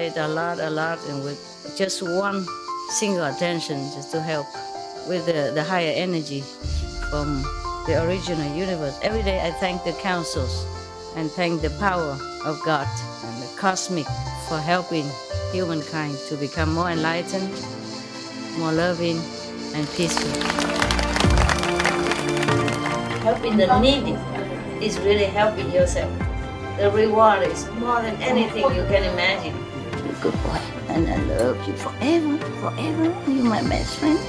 concentrate a lot, and with just one single attention, just to help with the higher energy from the original universe. Every day I thank the councils and thank the power of God and the cosmic for helping humankind to become more enlightened, more loving, and peaceful. Helping the needy is really helping yourself. The reward is more than anything you can imagine. Good boy, and I love you forever, forever. You're my best friend.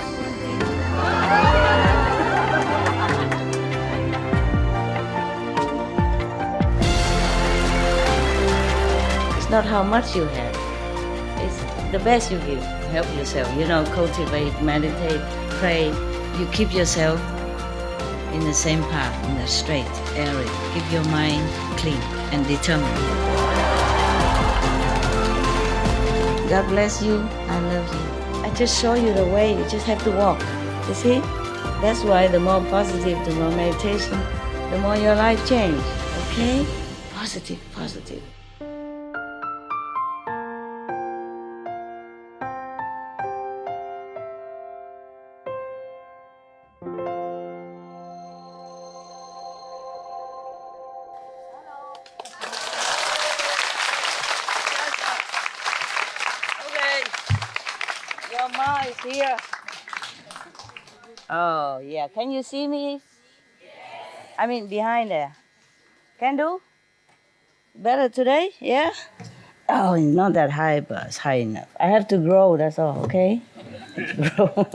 It's not how much you have, it's the best you give. Help yourself, cultivate, meditate, pray. You keep yourself in the same path, in the straight area. Keep your mind clean and determined. God bless you. I love you. I just show you the way. You just have to walk. You see? That's why the more positive, the more meditation, the more your life change. Okay? Positive, positive. Your mom is here. Oh, yeah. Can you see me? Yes. I mean, behind there. Can do? Better today? Yeah? Oh, it's not that high, but it's high enough. I have to grow, that's all, okay? Grow.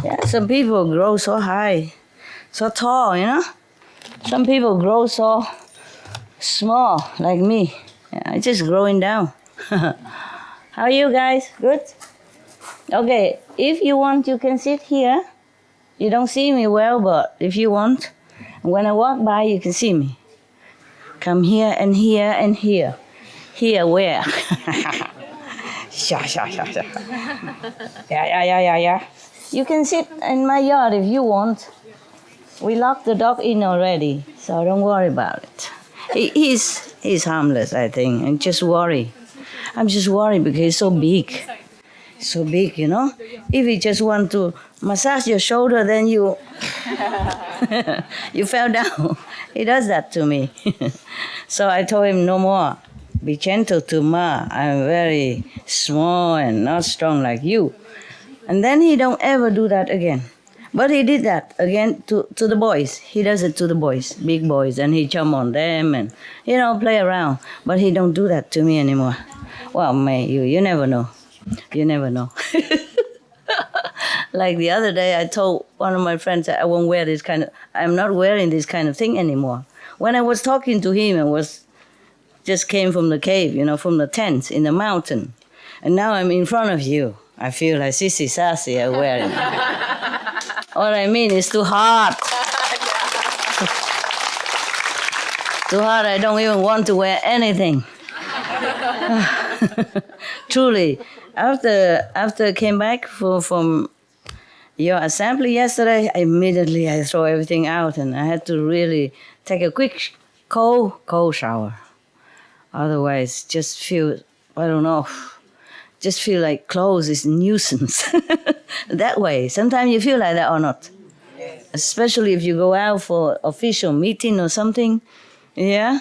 Yeah, some people grow so high, so tall, Some people grow so small, like me. Yeah, I'm just growing down. How are you guys? Good? Okay, if you want, you can sit here. You don't see me well, but if you want, when I walk by, you can see me. Come here and here and here. Here where? Yeah. You can sit in my yard if you want. We locked the dog in already, so don't worry about it. He's harmless, I think, and just worry. I'm just worried because he's so big. So big, If he just want to massage your shoulder, then you you fell down. He does that to me. So I told him no more. Be gentle to Ma. I'm very small and not strong like you. And then he don't ever do that again. But he did that again to the boys. He does it to the boys, big boys, and he jump on them and, play around. But he don't do that to me anymore. Well, May, you never know. You never know. Like the other day, I told one of my friends that I won't wear I'm not wearing this kind of thing anymore. When I was talking to him, just came from the cave, from the tent in the mountain. And now I'm in front of you. I feel like Sissy Sassy I'm wearing. What I mean is too hot. Too hot, I don't even want to wear anything. Truly, after I came back from your assembly yesterday, immediately I throw everything out and I had to really take a quick cold shower. Otherwise, just feel, I don't know, just feel like clothes is nuisance. That way. Sometimes you feel like that or not. Yes. Especially if you go out for official meeting or something. Yeah.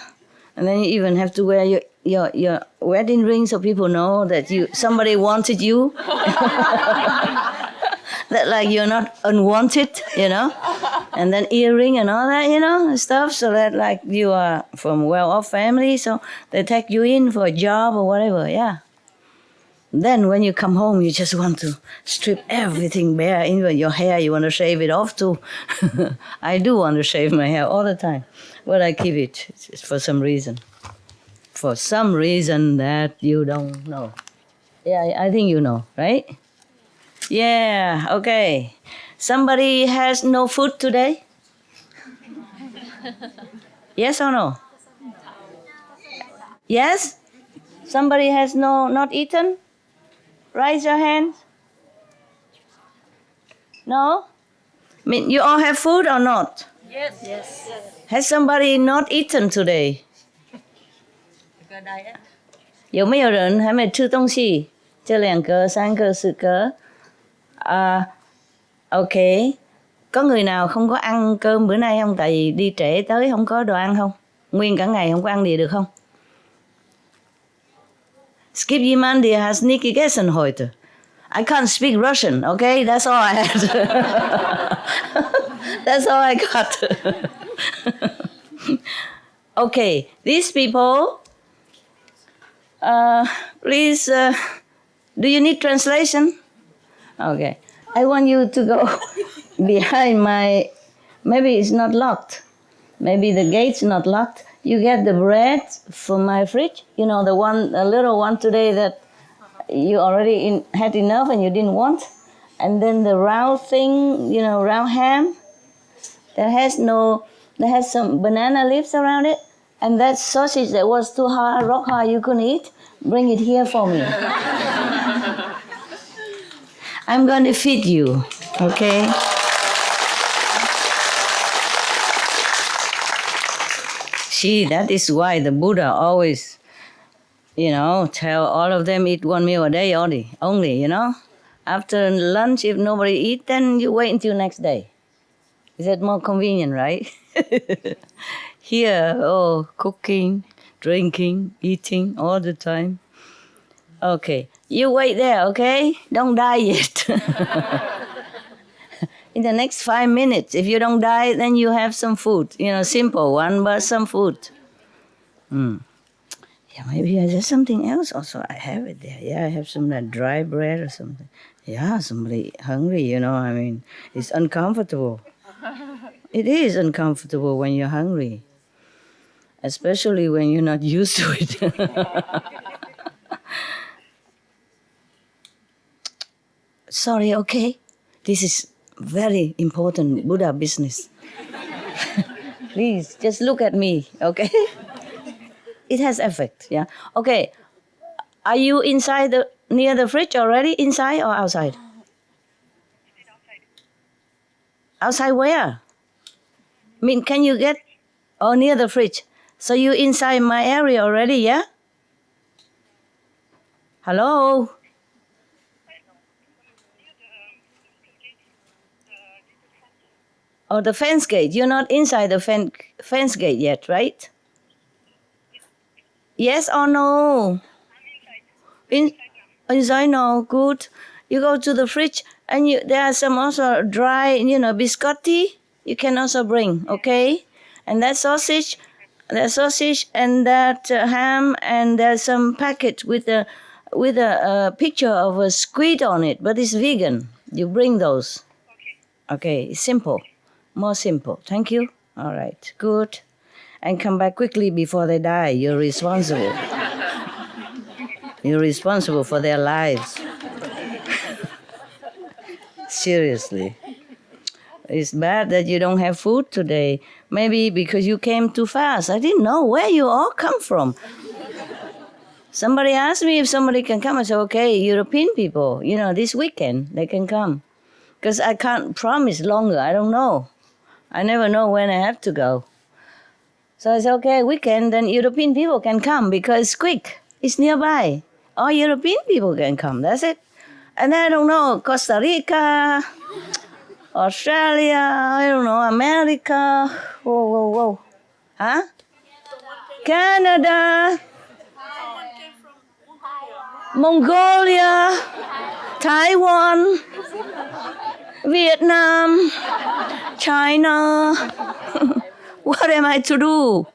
And then you even have to wear your wedding ring so people know that somebody wanted you. That like you're not unwanted, And then earring and all that, stuff. So that like you are from well-off family, so they take you in for a job or whatever, yeah. Then when you come home, you just want to strip everything bare, even your hair, you want to shave it off too. I do want to shave my hair all the time, but I keep it for some reason. For some reason that you don't know. Yeah, I think you know, right? Yeah, okay. Somebody has no food today? Yes or no? Yes? Somebody has not eaten? Raise your hand. No? I mean, you all have food or not? Yes. Has somebody not eaten today? 有没有人还没吃东西？这2个、3个、4个. Ok. Có người nào không có ăn cơm bữa nay không? Tại vì đi trễ tới không có đồ ăn không? Nguyên cả ngày không có ăn gì được không? Es gibt jemanden, der hat nicht gegessen heute. I can't speak Russian, okay? That's all I had. That's all I got. Okay, these people, please, do you need translation? Okay. I want you to go behind maybe it's not locked. Maybe the gate's not locked. You get the bread from my fridge. You know, the little one today that you already had enough and you didn't want. And then the round thing, round ham that has some banana leaves around it. And that sausage that was too hard, rock hard, you couldn't eat, bring it here for me. I'm going to feed you, okay? See, that is why the Buddha always, tell all of them eat 1 meal a day only, After lunch, if nobody eat, then you wait until next day. Is that more convenient, right? Here, cooking, drinking, eating all the time. Okay, you wait there, okay? Don't die yet. In the next 5 minutes, if you don't die, then you have some food. Simple one, but some food. Yeah, maybe there's something else also. I have it there. Yeah, I have some dry bread or something. Yeah, somebody hungry, it's uncomfortable. It is uncomfortable when you're hungry, especially when you're not used to it. Sorry, okay? This is very important Buddha business. Please, just look at me, okay? It has effect, yeah? Okay, are you inside near the fridge already? Inside or outside? Outside where? Can you get... Oh, near the fridge. So you inside my area already, yeah? Hello? Oh, the fence gate. You're not inside the fence gate yet, right? Yes or no? Inside, no. Good. You go to the fridge and there are some also dry, biscotti. You can also bring, okay? And that sausage and that ham, and there's some packet with a picture of a squid on it, but it's vegan. You bring those. Okay, it's simple. More simple. Thank you. All right, good. And come back quickly before they die. You're responsible. You're responsible for their lives. Seriously. It's bad that you don't have food today. Maybe because you came too fast. I didn't know where you all come from. Somebody asked me if somebody can come. I said, okay, European people, this weekend they can come. Because I can't promise longer. I don't know. I never know when I have to go. So I said, okay, weekend, then European people can come because it's quick. It's nearby. All European people can come. That's it. And I don't know, Costa Rica, Australia, I don't know, America. Whoa. Huh? Canada, Mongolia, Taiwan, Vietnam, China. What am I to do?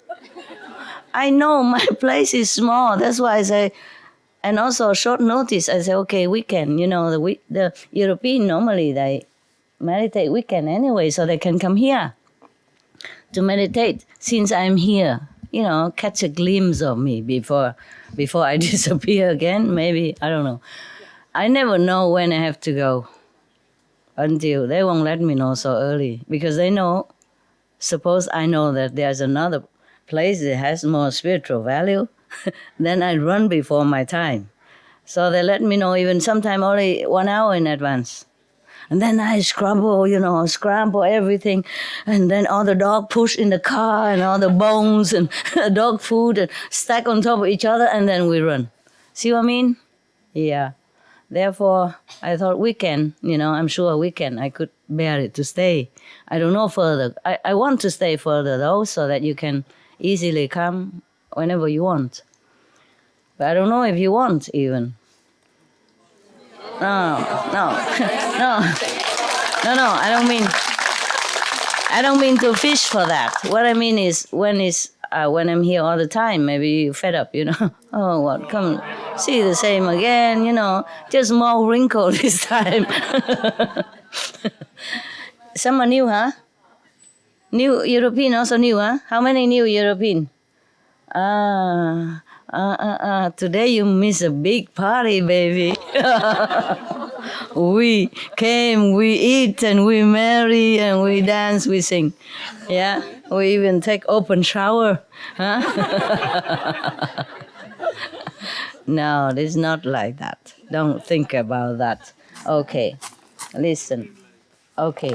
I know my place is small. That's why I say, and also short notice, I say, okay, weekend. The European normally they meditate weekend anyway, so they can come here to meditate. Since I'm here, catch a glimpse of me before I disappear again. Maybe, I don't know. I never know when I have to go until they won't let me know so early because they know. Suppose I know that there's another place that has more spiritual value, then I run before my time. So they let me know even sometime only 1 hour in advance. And then I scramble everything. And then all the dog push in the car and all the bones and dog food and stack on top of each other, and then we run. See what I mean? Yeah. Therefore, I thought weekend, I'm sure weekend I could bear it to stay. I don't know further. I want to stay further though, so that you can easily come whenever you want. But I don't know if you want even. No, no, no, I don't mean to fish for that. What I mean is when I'm here all the time, maybe you're fed up, Oh, what? Come see the same again, just more wrinkle this time. Some are new, huh? New European also new, huh? How many new European? Today you miss a big party, baby. We came, we eat, and we marry, and we dance, we sing. Yeah, we even take open shower. Huh? No, it's not like that. Don't think about that. Okay, listen. Okay.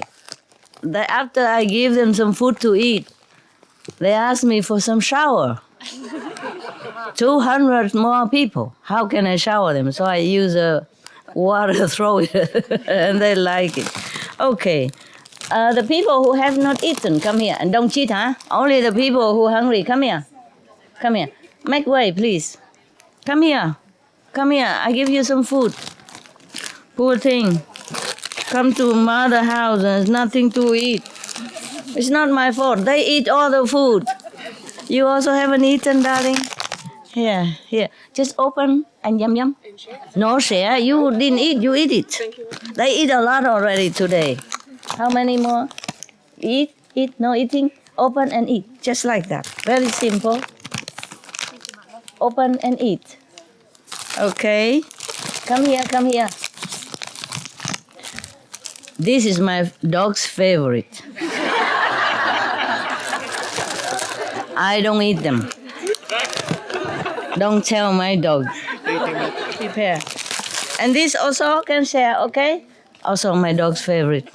After I give them some food to eat, they ask me for some shower. 200 more people. How can I shower them? So I use water, throw it, and they like it. Okay. The people who have not eaten, come here. And don't cheat, huh? Only the people who are hungry, come here. Come here. Make way, please. Come here. Come here. I give you some food. Poor thing. Come to mother's house and there's nothing to eat. It's not my fault. They eat all the food. You also haven't eaten, darling? Here. Just open and yum. No, share. You didn't eat. You eat it. Thank you. They eat a lot already today. How many more? Eat, no eating. Open and eat. Just like that. Very simple. Open and eat. Okay. Come here. This is my dog's favorite. I don't eat them. Don't tell my dog. Prepare. And this also can share, okay? Also my dog's favorite.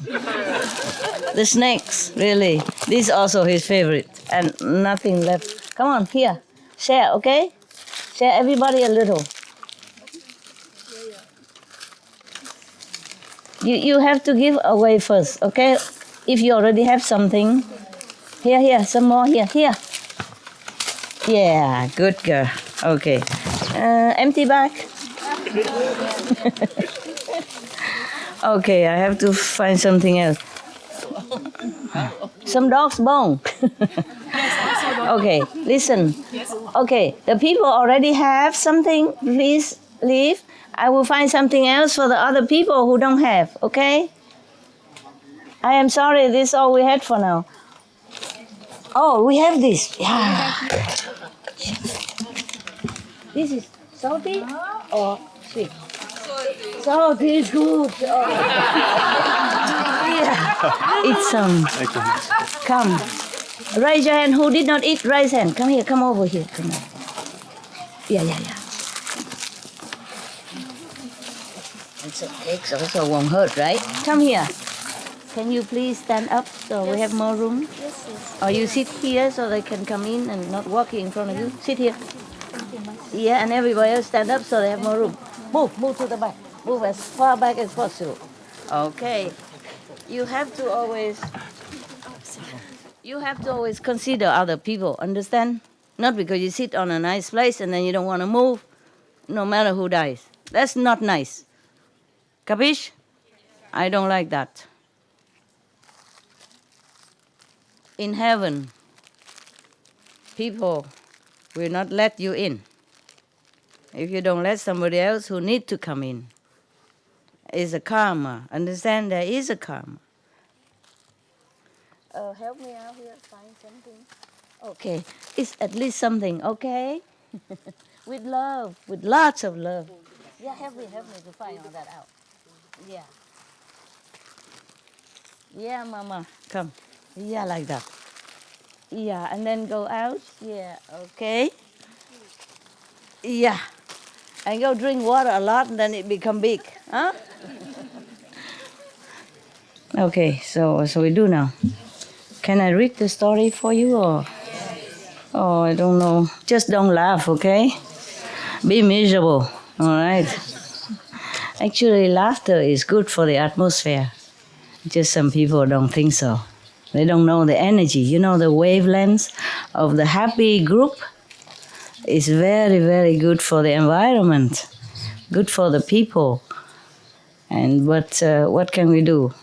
The snakes, really. This is also his favorite. And nothing left. Come on, here. Share, okay? Share everybody a little. You have to give away first, okay? If you already have something. Here, some more here. Yeah, good girl. Okay. Empty bag. Okay, I have to find something else. Some dog's bone. Okay, listen. Okay, the people already have something. Please leave. I will find something else for the other people who don't have, okay? I am sorry, this is all we had for now. Oh, we have this. Yeah. This is salty or sweet? Salty is good. Oh. Yeah. Eat some. Come. Raise your hand. Who did not eat? Raise hand. Come here. Come over here. Come on. Yeah. It's a cake, so it won't hurt, right? Come here. Can you please stand up so we have more room? Yes. Or you sit here so they can come in and not walk in front of you. Sit here. Yeah, and everybody else stand up so they have more room. Move to the back. Move as far back as possible. Okay. You have to always consider other people, understand? Not because you sit on a nice place and then you don't want to move, no matter who dies. That's not nice. Capiche? I don't like that. In heaven, people will not let you in if you don't let somebody else who need to come in. It's a karma. Understand? There is a karma. Help me out here, find something. Okay, it's at least something, okay? With love, with lots of love. Yeah, help me to find all that out. Yeah. Yeah, Mama, come. Yeah, like that. Yeah, and then go out. Yeah, okay. Yeah. And go drink water a lot and then it become big. Huh? Okay, so we do now. Can I read the story for you or? Oh, I don't know. Just don't laugh, okay? Be miserable. All right. Actually, laughter is good for the atmosphere. Just some people don't think so. They don't know the energy. You know, the wavelengths of the happy group is very, very good for the environment, good for the people. But what can we do?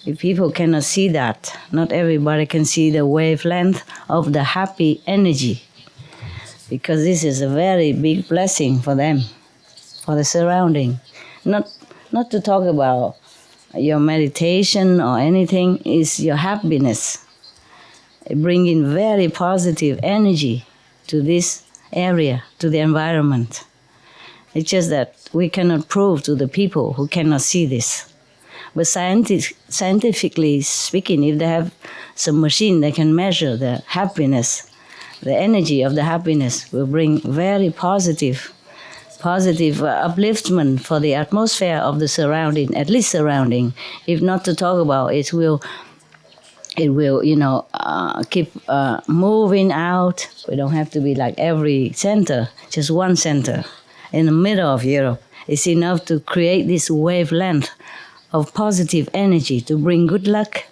If people cannot see that, not everybody can see the wavelength of the happy energy, because this is a very big blessing for them, for the surrounding. Not to talk about your meditation or anything, is your happiness. Bringing very positive energy to this area, to the environment. It's just that we cannot prove to the people who cannot see this. But scientifically speaking, if they have some machine that can measure the happiness, the energy of the happiness will bring very positive upliftment for the atmosphere of the surrounding, at least surrounding. If not to talk about, it will keep moving out. We don't have to be like every center, just one center in the middle of Europe. It's enough to create this wavelength of positive energy to bring good luck,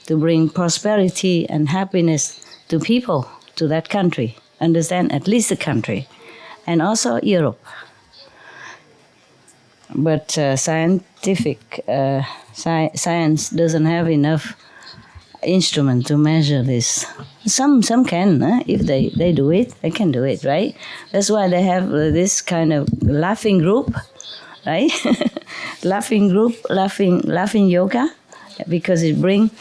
to bring prosperity and happiness to people, to that country. Understand? At least the country. And also Europe. But science doesn't have enough instrument to measure this. Some can, if they do it, they can do it, right? That's why they have this kind of laughing group, right? Laughing group, laughing yoga, because it brings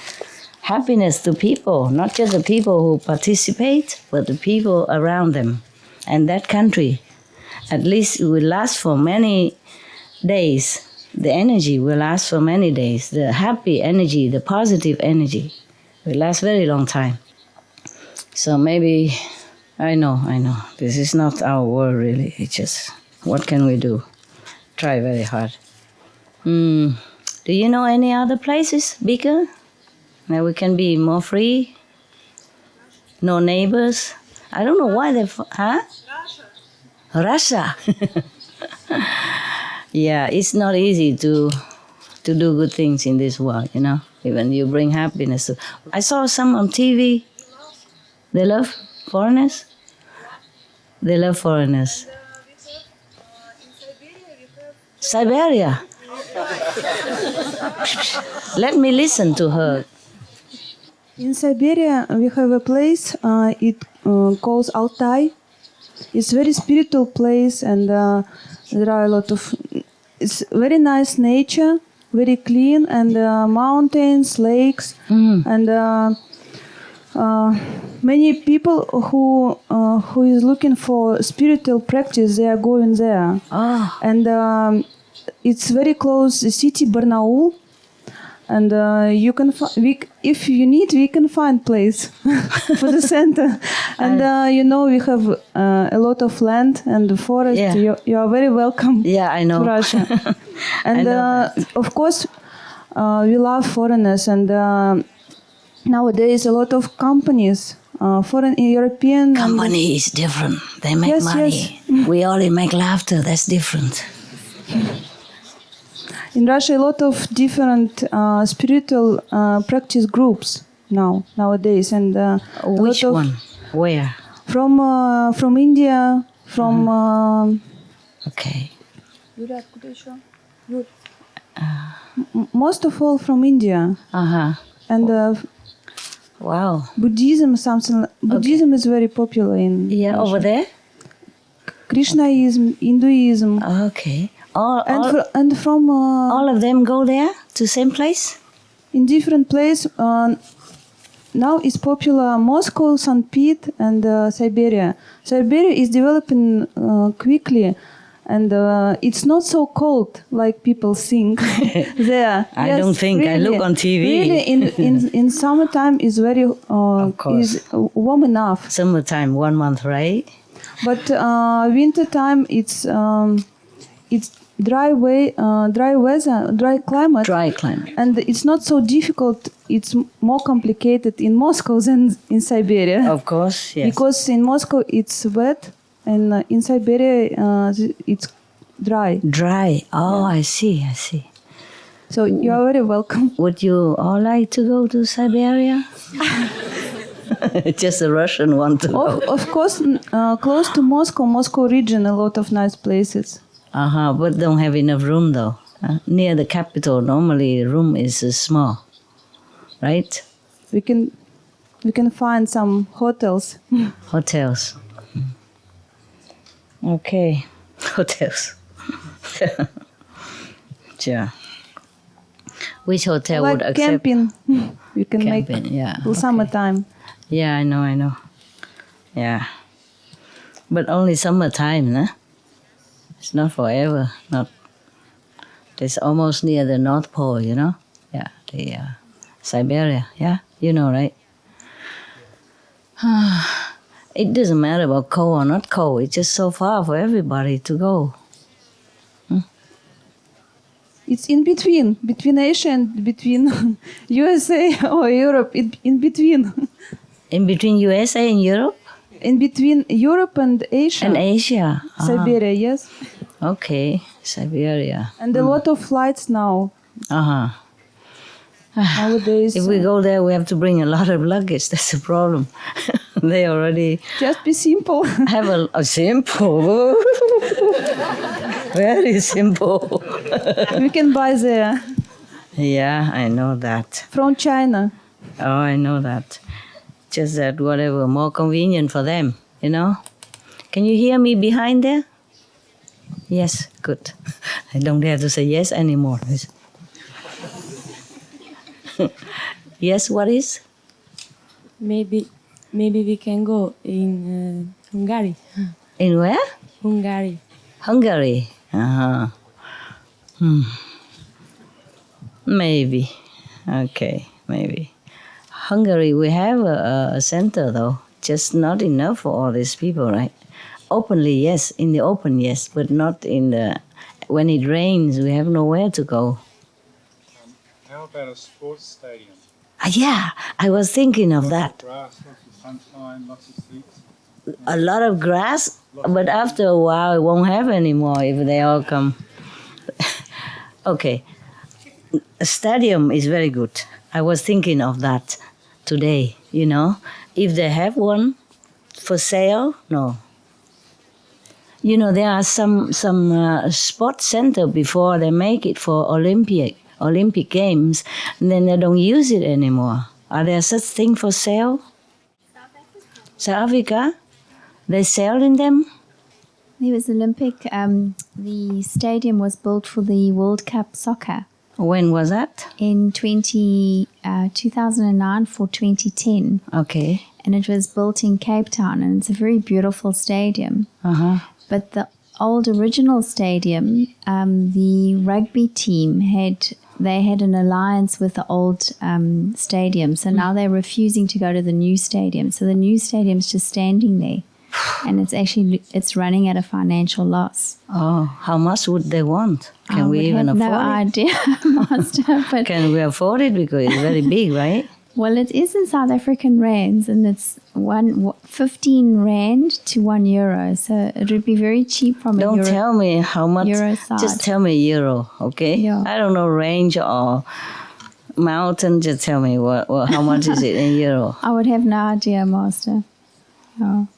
happiness to people, not just the people who participate, but the people around them. And that country, at least it will last for many days. The energy will last for many days. The happy energy, the positive energy will last very long time. So maybe, I know, this is not our world really. It's just, what can we do? Try very hard. Do you know any other places bigger where we can be more free? No neighbors? I don't know why they... Huh? Russia. Yeah, it's not easy to do good things in this world, Even you bring happiness. I saw some on TV. They love foreigners? They love foreigners. Siberia. Let me listen to her. In Siberia, we have a place. It calls Altai. It's a very spiritual place, and there are a lot of. It's very nice nature, very clean, and mountains, lakes, and many people who is looking for spiritual practice, they are going there. And it's very close the city Barnaul, and you can if you need, we can find place for the center. And we have a lot of land and forest. Yeah. You are very welcome. Yeah, I know. To Russia. And of course, we love foreigners. And nowadays, a lot of companies, foreign European company is different. They make money. Yes. We only make laughter. That's different. In Russia, a lot of different spiritual practice groups nowadays, and which one? Where? From India, from. Okay. Most of all from India. And. Wow. Buddhism, Buddhism is very popular in. Yeah, Russia. Over there. Krishnaism, Hinduism. Okay. From all of them go there to same place? In different place. Now it's popular Moscow, St. Pete, and Siberia. Siberia is developing quickly, and it's not so cold like people think there. I don't think. Really, I look on TV. Really, in summertime is very is warm enough. Summertime, 1 month, right? But wintertime it's dry weather, dry climate. Dry climate. And it's not so difficult. It's more complicated in Moscow than in Siberia. Of course, yes. Because in Moscow it's wet, and in Siberia it's dry. Dry. Oh, I see. So you are very welcome. Would you all like to go to Siberia? Just a Russian want to go. Of course, close to Moscow region, a lot of nice places. But don't have enough room though. Near the capital, normally room is small, right? We can find some hotels. Hotels. Okay, hotels. Sure. Which hotel would Like accept? camping. You can Camping, make yeah. till summertime. Yeah, I know. Yeah. But only summertime, nah? It's not forever. It's almost near the North Pole, you know? Yeah, the Siberia, yeah? You know, right? It doesn't matter about cold or not cold. It's just so far for everybody to go. It's in between Asia and between USA or Europe. In between. In between USA and Europe? In between Europe and Asia. And Asia. Siberia, yes. Okay, Siberia. And a lot of flights now. Nowadays. If we go there, we have to bring a lot of luggage. That's the problem. They already Just be simple. have a simple. Very simple. We can buy there. Yeah, I know that. From China. Oh, I know that. Just that whatever, more convenient for them, you know? Can you hear me behind there? Yes, good. I don't dare to say yes anymore. Yes, what is? Maybe we can go in Hungary. In where? Hungary. Hungary. Maybe. Okay, maybe. Hungary, we have a center though, just not enough for all these people, right? Openly, yes, in the open, yes, but not in the. When it rains, we have nowhere to go. How about a sports stadium? Yeah, I was thinking of that. Grass, lots of sunshine, lots of seats. A lot of grass, but after a while, it won't have any more if they all come. Okay, a stadium is very good. I was thinking of that today, you know. If they have one for sale, no. You know, there are some sports center before they make it for Olympic Games, and then they don't use it anymore. Are there such thing for sale? South Africa? They sell in them? There was Olympic, the stadium was built for the World Cup soccer When was that? in 2009 for 2010. Okay. And it was built in Cape Town, and it's a very beautiful stadium. But the old original stadium, the rugby team had an alliance with the old stadium. So now they're refusing to go to the new stadium. So the new stadium's just standing there. And it's running at a financial loss. Oh, how much would they want? Can I we would even have afford no it? idea, Master. But Can we afford it? Because it's very big, right? well, it is in South African rands, and it's 15 rand to €1. So it would be very cheap from Don't a euro. tell me how much. Euro side. Just tell me euro, okay? Yeah. I don't know range or mountain. Just tell me how much is it in euro. I would have no idea, Master. No.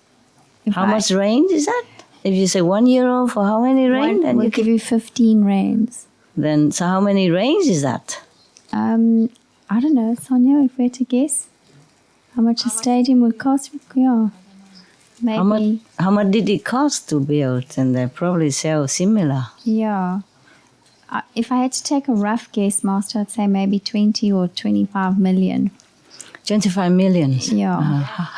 How much range is that? If you say €1 for how many range, then We'll you give can, you 15 rands. then so how many range is that? I don't know, Sonia, if we had to guess how much a stadium would cost. Yeah. Maybe. How much did it cost to build? And they probably sell similar. Yeah. If I had to take a rough guess, Master, I'd say maybe 20 or 25 million. 25 million. Yeah.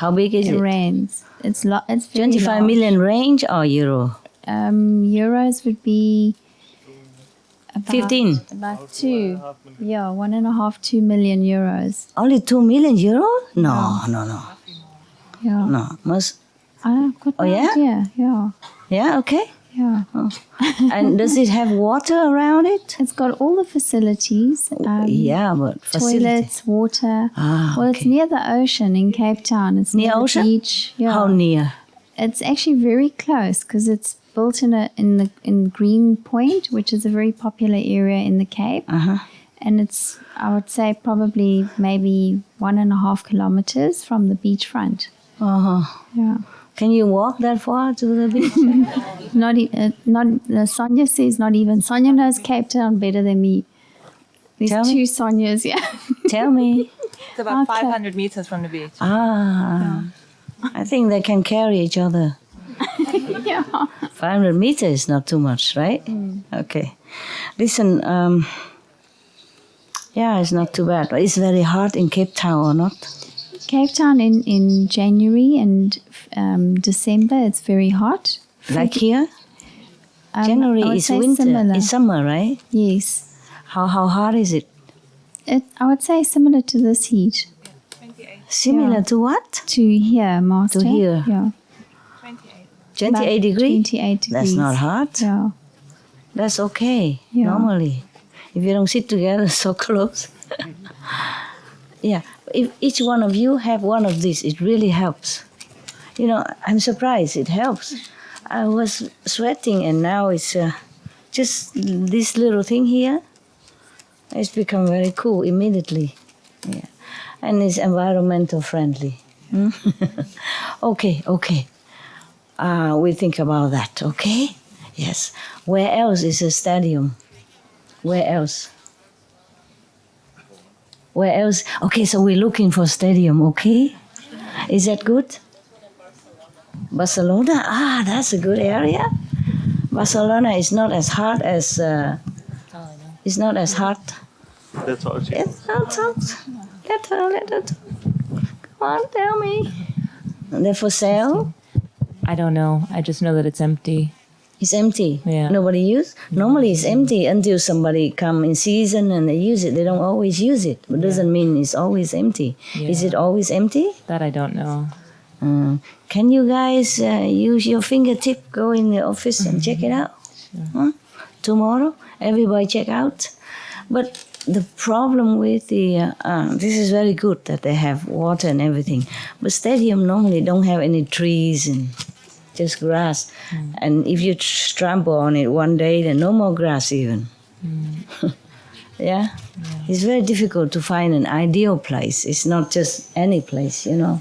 How big is it? Rands. It's very 25 large. million range or euro? Euros would be about 15. About 2. Yeah, 1.5, 2 million euros. Only 2 million euro? No. Yeah. No. Must. I've got no yeah? idea. Yeah. Yeah, okay. Yeah. And does it have water around it? It's got all the facilities. Yeah, but facility. Toilets, water. Well, it's okay. near the ocean in Cape Town. It's Near near the ocean? beach. Yeah. How near? It's actually very close because it's built in Green Point, which is a very popular area in the Cape. And it's, I would say, probably maybe 1.5 kilometers from the beachfront. Yeah. Can you walk that far to the beach? Sonia says not even. Sonia knows Cape Town better than me. There's Tell me. 2 Sonias, yeah. Tell me. It's about Okay. 500 meters from the beach. I think they can carry each other. Yeah. 500 meters is not too much, right? Okay. Listen, yeah, it's not too bad. But it's very hot in Cape Town or not? Cape Town in January and December, it's very hot. Like here? I January would is say winter. similar. It's summer, right? Yes. How hot is it? I would say similar to this heat. Similar Yeah. to what? To here, Master. here. Yeah. 28 About degrees? 28 degrees. That's not hot. Yeah. That's okay, Yeah. normally. If you don't sit together so close. Yeah, if each one of you have one of these, it really helps. You know, I'm surprised it helps. I was sweating and now it's just this little thing here. It's become very cool immediately. Yeah. And it's environmental friendly. Okay. We think about that, okay? Yes. Where else is a stadium? Where else? Where else? Okay, so we're looking for stadium, okay? Is that good? Barcelona? That's a good area. Barcelona is not as hot as... it's not as hot. That's all. It's not hot. Let her talk. Come on, tell me. They're for sale? I don't know. I just know that it's empty. It's empty. Yeah. Nobody use. Normally it's empty until somebody come in season and they use it. They don't always use it. But doesn't mean it's always empty. Is it always empty? That I don't know. Can you guys use your fingertip, go in the office and check it out? Huh? Tomorrow, everybody check out. But the problem with the, this is very good that they have water and everything. But stadium normally don't have any trees and just grass. And if you trample on it one day, then no more grass even. Yeah? It's very difficult to find an ideal place. It's not just any place, you know.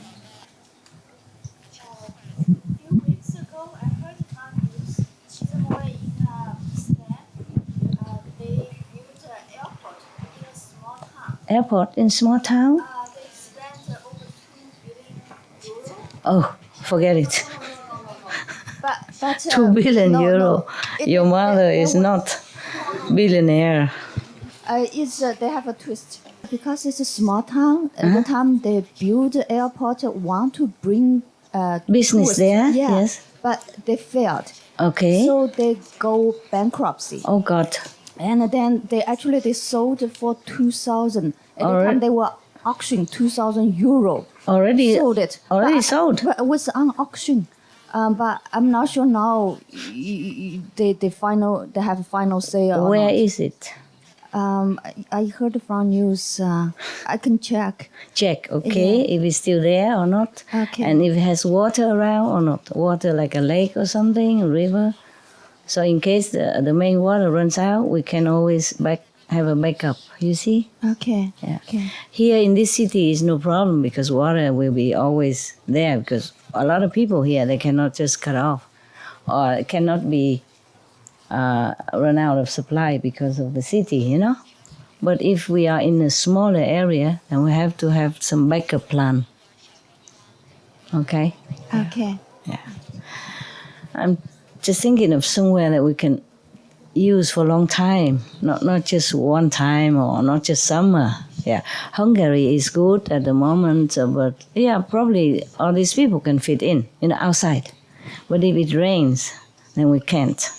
few weeks ago, I heard on news, Chizamoy in Pakistan, they built an airport in a small town. Airport in small town? They spent over 2 billion euro. Oh, forget it. But 2 billion no, euro. no. Your mother is not billionaire. They have a twist because it's a small town. At the time they build the airport, want to bring Business tourists. there? Yeah, Yes. but they failed. Okay. So they go bankruptcy. Oh God. And then they sold for 2,000. At the time they were auctioning 2,000 euro. Already Sold it. Already But- sold. But it was on auction. But I'm not sure now. They have a final say. Or Where not. is it? I heard from news. I can check. Check, okay, if it's still there or not. Okay. And if it has water around or not. Water like a lake or something, a river. So in case the main water runs out, we can always have a backup, you see? Okay. Yeah. Okay. Here in this city is no problem because water will be always there because a lot of people here, they cannot just cut off or it cannot be run out of supply because of the city, you know? But if we are in a smaller area, then we have to have some backup plan. Okay? Okay. I'm just thinking of somewhere that we can use for a long time, not just one time or not just summer. Yeah, Hungary is good at the moment, but yeah, probably all these people can fit in, outside. But if it rains, then we can't.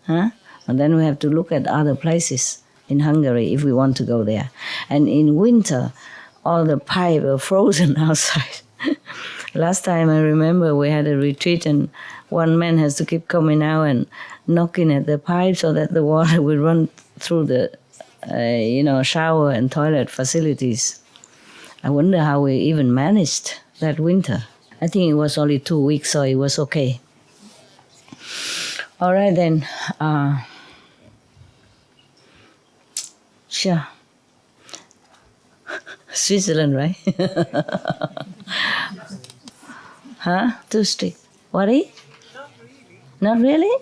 Huh? And then we have to look at other places in Hungary if we want to go there. And in winter, all the pipes are frozen outside. Last time I remember we had a retreat and one man has to keep coming out and knocking at the pipe so that the water will run through the shower and toilet facilities. I wonder how we even managed that winter. I think it was only 2 weeks, so it was okay. All right then. Sure. Switzerland, right? Huh? Too strict. Worry? Not really?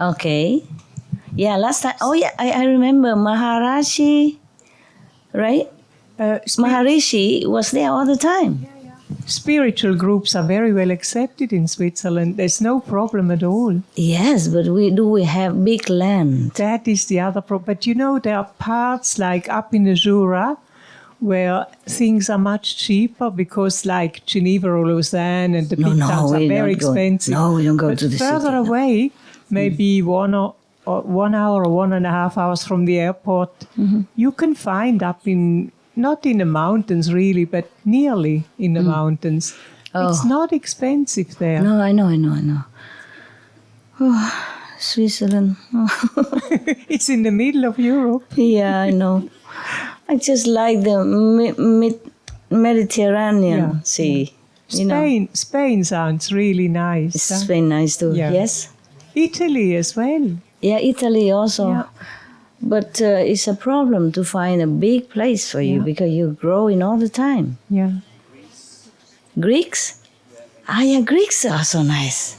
Okay. Yeah, last time. Oh, yeah, I remember Maharishi, right? Maharishi was there all the time. Spiritual groups are very well accepted in Switzerland. There's no problem at all. Yes, but we have big land? That is the other problem. But you know, there are parts like up in the Jura where things are much cheaper because like Geneva or Lausanne and the big towns are very expensive. No, we don't go but to the city. further away, maybe 1 hour or 1.5 hours from the airport, you can find up in, not in the mountains really, but nearly in the mountains. It's not expensive there. No, I know. Oh, Switzerland. It's in the middle of Europe. Yeah, I know. I just like the Mediterranean Sea. You know. Spain sounds really nice. It's very nice too. Yeah. Yes. Italy as well. Yeah, Italy also. Yeah. But it's a problem to find a big place for you because you're growing all the time. Yeah. Greeks? Ah, yeah, Greeks are so nice.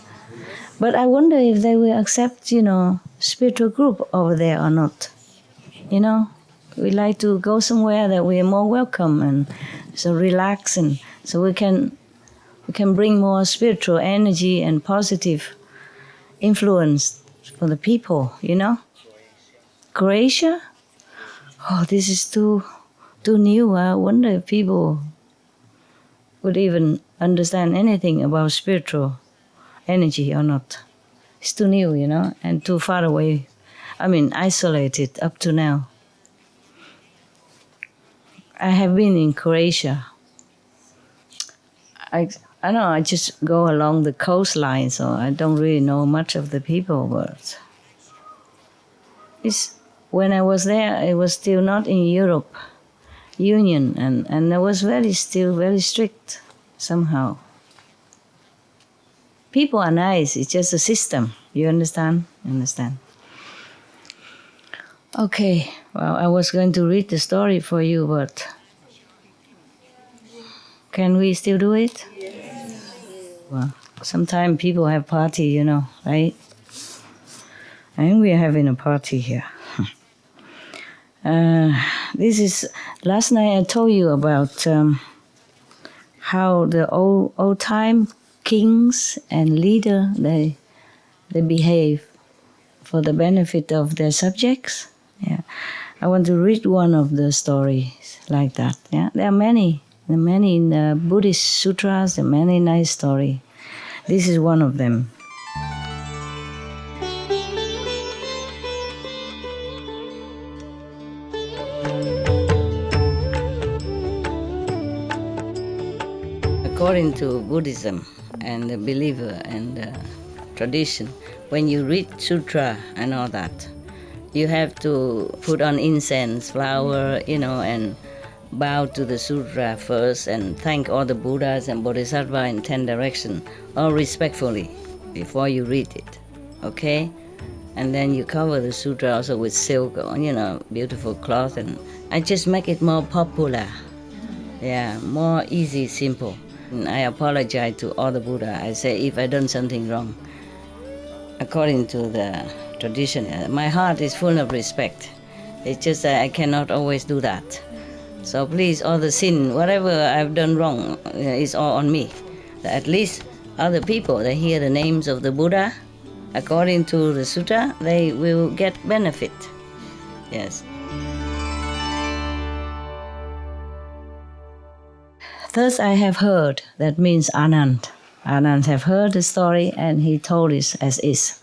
But I wonder if they will accept, spiritual group over there or not. We like to go somewhere that we are more welcome and so relax, and so we can bring more spiritual energy and positive influence for the people, Croatia? Oh, this is too new. I wonder if people would even understand anything about spiritual energy or not. It's too new, and too far away. Isolated up to now. I have been in Croatia. I know, I just go along the coastline, so I don't really know much of the people, but when I was there, it was still not in Europe Union, and it was still very strict somehow. People are nice, it's just a system. You understand? Okay, well, I was going to read the story for you, but can we still do it? Yes. Well, sometimes people have party, right? And we are having a party here. Last night I told you about how the old time kings and leader, they behave for the benefit of their subjects. Yeah, I want to read one of the stories like that. Yeah, there are many in the Buddhist sutras. There are many nice stories. This is one of them. According to Buddhism and the believer and the tradition, when you read sutra and all that, you have to put on incense, flower, and bow to the sutra first and thank all the Buddhas and Bodhisattvas in 10 directions, all respectfully, before you read it, okay? And then you cover the sutra also with silk, beautiful cloth, and I just make it more popular. Yeah, more easy, simple. And I apologize to all the Buddha. I say if I done something wrong, according to the tradition, my heart is full of respect. It's just that I cannot always do that. So please, all the sin, whatever I've done wrong, is all on me. At least other people, they hear the names of the Buddha, according to the sutta, they will get benefit. Yes. Thus I have heard, that means Anand. Anand have heard the story and he told it as is.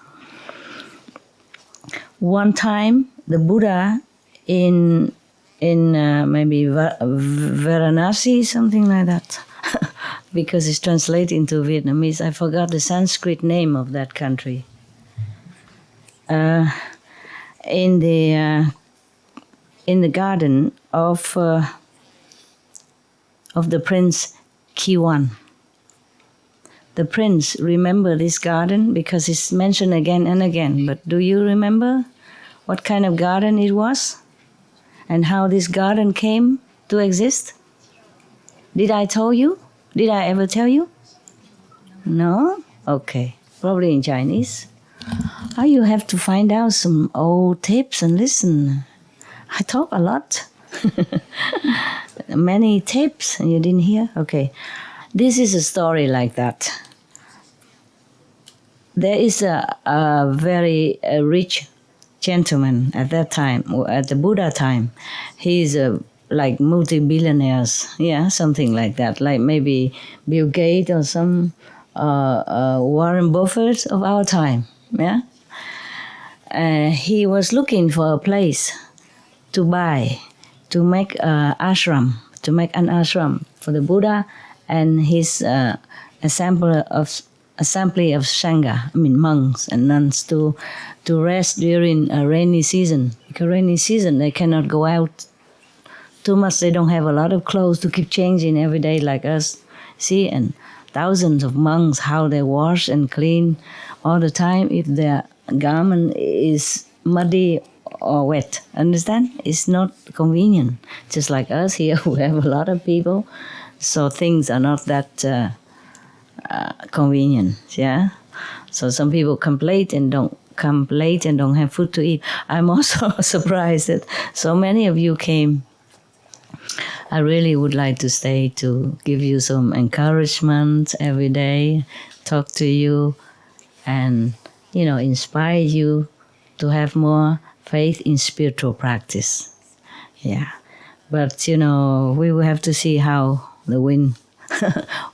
One time, the Buddha in maybe Varanasi, something like that, because it's translated into Vietnamese. I forgot the Sanskrit name of that country. In the garden of the Prince Kiwan. the prince remember this garden because it's mentioned again and again. But do you remember what kind of garden it was? And how this garden came to exist? Did I tell you? Did I ever tell you? No? Okay. Probably in Chinese. Oh, you have to find out some old tapes and listen. I talk a lot. Many tapes and you didn't hear? Okay. This is a story like that. There is a very rich gentleman at that time, at the Buddha time. He's like multi-billionaires, yeah, something like that, like maybe Bill Gates or some Warren Buffett of our time, yeah. He was looking for a place to buy, to make an ashram for the Buddha and his assembly of Sangha, monks and nuns to rest during a rainy season. Because rainy season they cannot go out too much. They don't have a lot of clothes to keep changing every day like us. See, and thousands of monks, how they wash and clean all the time if their garment is muddy or wet. Understand? It's not convenient. Just like us here, we have a lot of people, so things are not that convenient. Yeah. So some people complain and don't have food to eat. I'm also surprised that so many of you came. I really would like to stay to give you some encouragement every day, talk to you, and inspire you to have more faith in spiritual practice. Yeah. But we will have to see how the wind,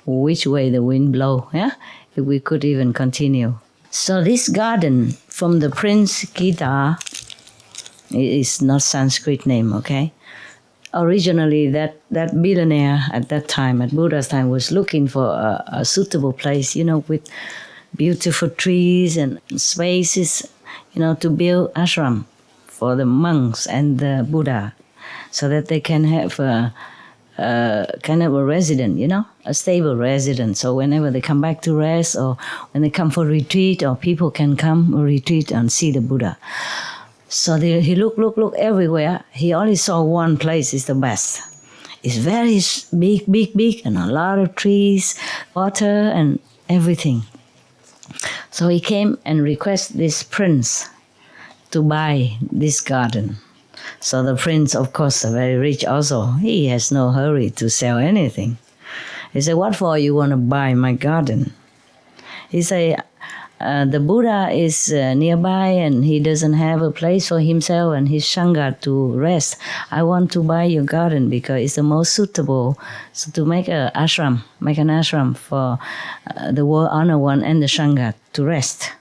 which way the wind blow, yeah? If we could even continue. So this garden from the Prince Gita, it is not Sanskrit name, okay? Originally, that billionaire at that time, at Buddha's time, was looking for a suitable place, with beautiful trees and spaces, to build ashram for the monks and the Buddha, so that they can have a kind of a resident, a stable resident. So whenever they come back to rest or when they come for retreat, or people can come retreat and see the Buddha. So he looked everywhere. He only saw one place is the best. It's very big, and a lot of trees, water, and everything. So he came and requested this prince to buy this garden. So the prince, of course, very rich also. He has no hurry to sell anything. He said, "What for you want to buy my garden?" He said, the Buddha is nearby and he doesn't have a place for himself and his Sangha to rest. I want to buy your garden because it's the most suitable to make an ashram for the World Honor One and the Sangha to rest.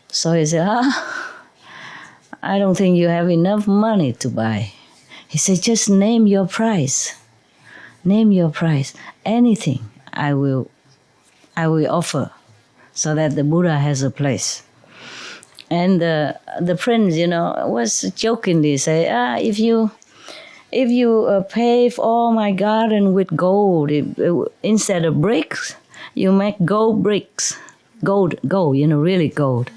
So he said, I don't think you have enough money to buy. He said, just name your price. Name your price. Anything I will offer, so that the Buddha has a place. And the prince, was jokingly say, if you pave all my garden with gold, instead of bricks, you make gold bricks. Gold, really gold.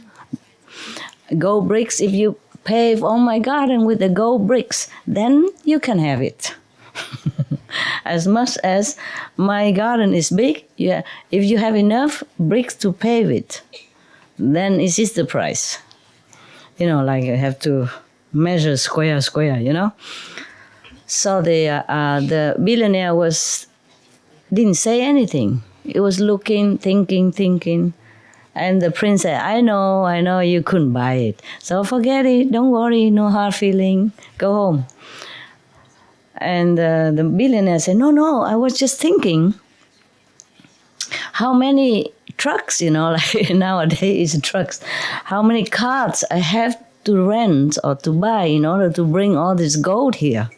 Gold bricks, if you pave all my garden with the gold bricks, then you can have it. As much as my garden is big, if you have enough bricks to pave it, then it is the price. Like you have to measure square, So the billionaire didn't say anything. He was looking, thinking. And the prince said, I know you couldn't buy it. So forget it, don't worry, no hard feeling, go home. And the billionaire said, no, I was just thinking how many trucks, like nowadays trucks, how many carts I have to rent or to buy in order to bring all this gold here.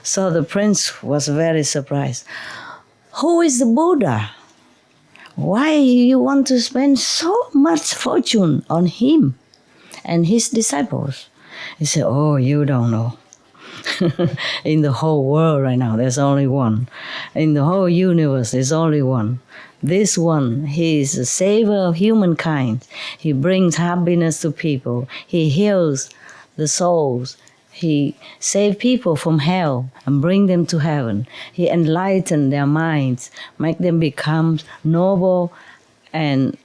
So the prince was very surprised. Who is the Buddha? Why you want to spend so much fortune on him and his disciples? He said, oh, you don't know. In the whole world right now, there's only one. In the whole universe, there's only one. This one, he is the savior of humankind. He brings happiness to people. He heals the souls. He saves people from hell and bring them to heaven. He enlightens their minds, make them become noble and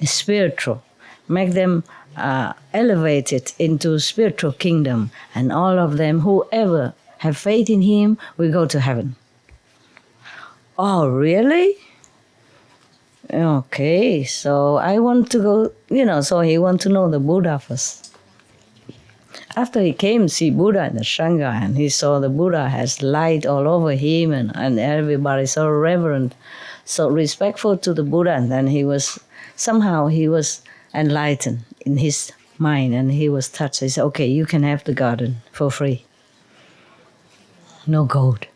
spiritual, make them elevated into spiritual kingdom. And all of them, whoever have faith in him, will go to heaven. Oh, really? Okay, so I want to go, so he want to know the Buddha first. After he came to see Buddha in the Sangha, and he saw the Buddha has light all over him, and everybody so reverent, so respectful to the Buddha, and then he was enlightened in his mind, and he was touched. He said, okay, you can have the garden for free. No gold.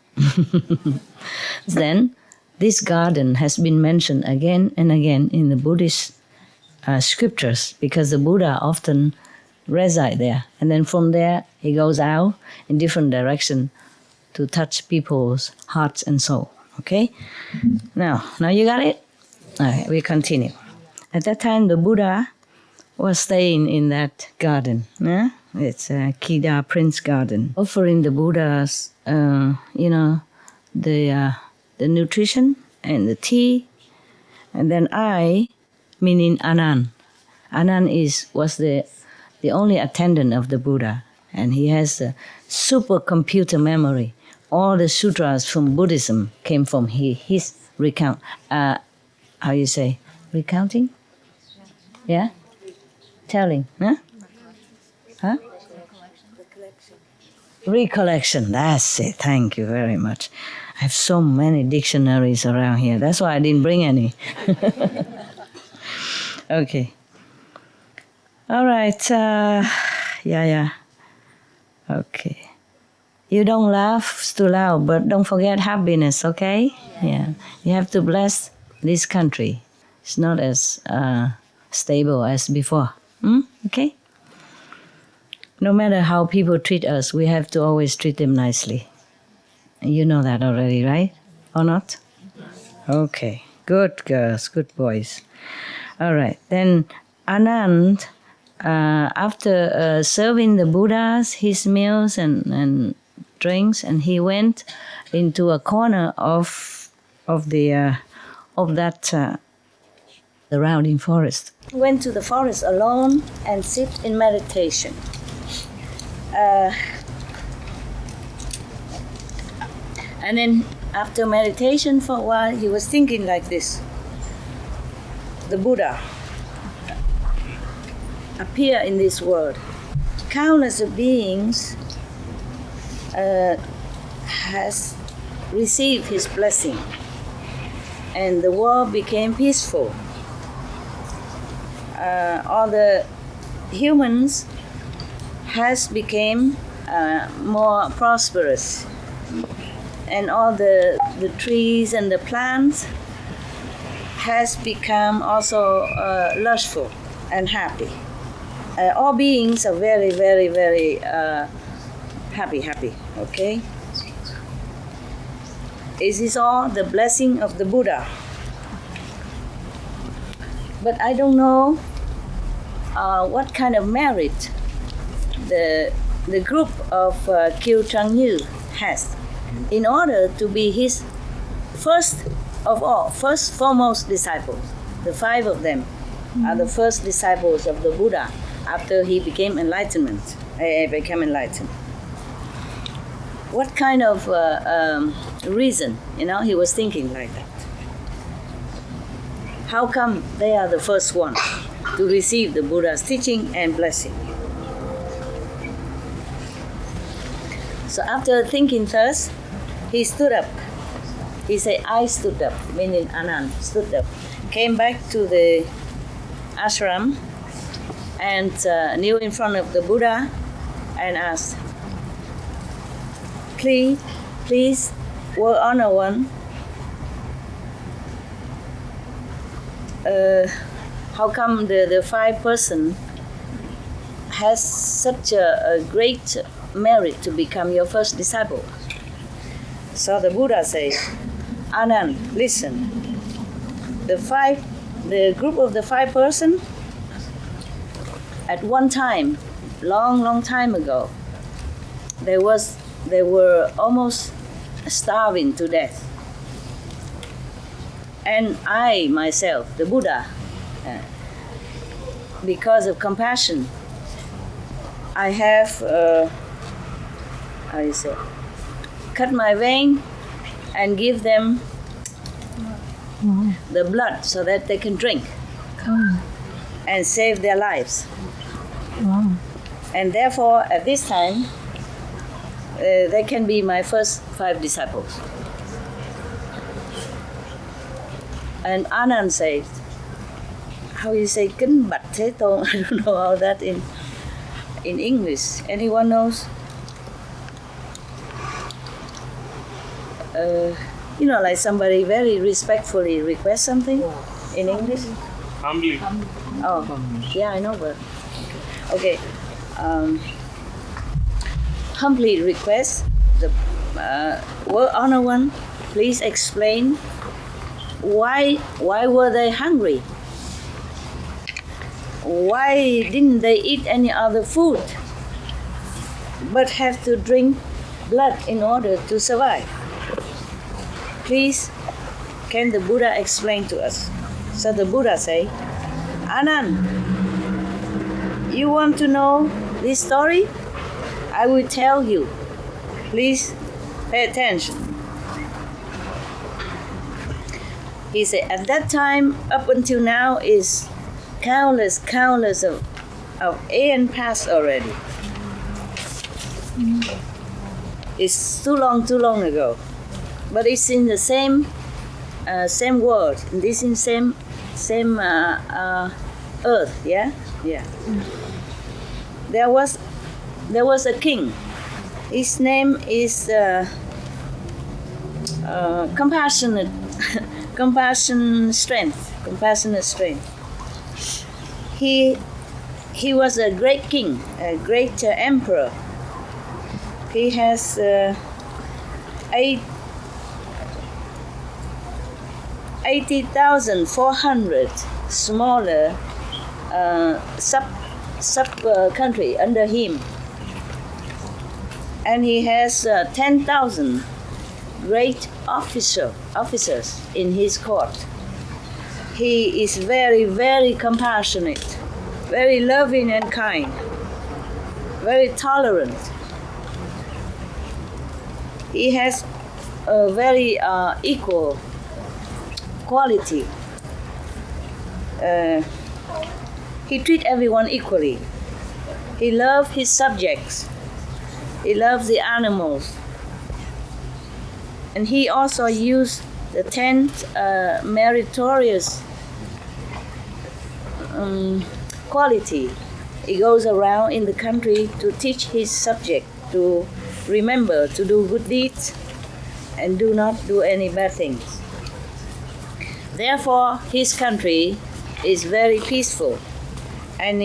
Then, this garden has been mentioned again and again in the Buddhist scriptures, because the Buddha often reside there. And then from there, he goes out in different directions to touch people's hearts and soul. Okay? Now you got it? All right, we continue. At that time, the Buddha was staying in that garden. Yeah? It's a Kida Prince Garden. Offering the Buddhas, the nutrition and the tea. And then I, meaning Anand. Anand was the only attendant of the Buddha. And he has a supercomputer memory. All the sutras from Buddhism came from his recount. How you say? Recounting? Yeah? Telling. Huh? Huh? Recollection. That's it. Thank you very much. I have so many dictionaries around here. That's why I didn't bring any. Okay. All right. Yeah. Okay. You don't laugh too loud, but don't forget happiness, okay? Yeah. You have to bless this country. It's not as stable as before. Okay? No matter how people treat us, we have to always treat them nicely. You know that already, right? Or not? Okay. Good girls, good boys. All right. Then Anand, after serving the Buddhas his meals and drinks, and he went into a corner of the surrounding forest. He went to the forest alone and sit in meditation. And then after meditation for a while, he was thinking like this. The Buddha appear in this world. Countless of beings has received his blessing, and the world became peaceful. All the humans has became more prosperous, and all the trees and the plants has become also lustful and happy. All beings are very, very, very happy, okay? This is all the blessing of the Buddha. But I don't know what kind of merit the group of Kieu Trăng Như has in order to be his foremost disciples. The 5 of them are the first disciples of the Buddha after he became enlightened. What kind of reason, he was thinking like that? How come they are the first one to receive the Buddha's teaching and blessing? So after thinking thus, he stood up. He said, I stood up, meaning Anand stood up, came back to the ashram and kneel in front of the Buddha and asked, please, World Honor One, how come the 5 person has such a great merit to become your first disciple. So the Buddha says, Anand, listen. The group of the 5 person, at one time, long time ago, they were almost starving to death. And I myself, the Buddha, because of compassion, I have cut my vein and give them the blood so that they can drink and save their lives. And therefore, at this time, they can be my first 5 disciples. And Anand says, how you say Kính Bạch Thế Tôn? I don't know how that in English. Anyone knows? Like somebody very respectfully requests something in English. Humbly. Oh, yeah, I know, but okay. Humbly request the Honor One, please explain why were they hungry? Why didn't they eat any other food, but have to drink blood in order to survive? Please, can the Buddha explain to us? So the Buddha say, Anand, you want to know this story? I will tell you. Please pay attention. He said, at that time, up until now, is countless of aeon past already. It's too long ago. But it's in the same world. This is same earth. Yeah. There was a king. His name is compassionate strength. He was a great king, a great emperor. He has 80,400 smaller sub country under him, and he has 10,000 great officers in his court. He is very, very compassionate, very loving and kind, very tolerant. He has a very equal quality. He treats everyone equally. He loves his subjects. He loves the animals. And he also used the 10 meritorious quality. He goes around in the country to teach his subject to remember to do good deeds and do not do any bad things. Therefore, his country is very peaceful, and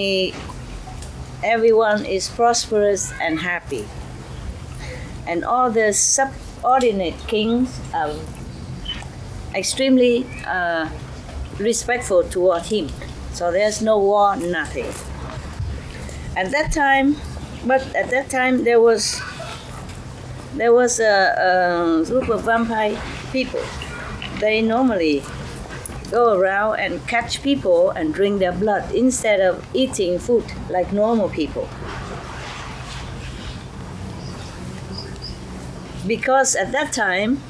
everyone is prosperous and happy. And all the subordinate kings are extremely respectful toward him. So there's no war, nothing. At that time, there was a group of vampire people. They normally go around and catch people and drink their blood instead of eating food like normal people. Because at that time,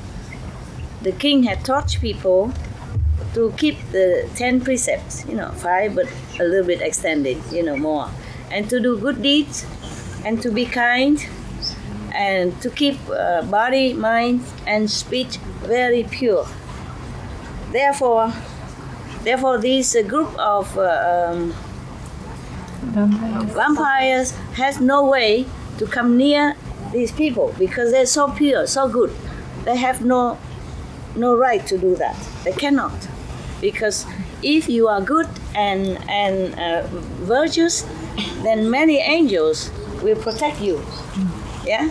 the king had taught people to keep the 10 precepts, 5, but a little bit extended, more. And to do good deeds, and to be kind, and to keep body, mind, and speech very pure. Therefore, this group of vampires has no way to come near these people because they're so pure, so good. They have no right to do that. They cannot, because if you are good and virtuous, then many angels will protect you. Yeah?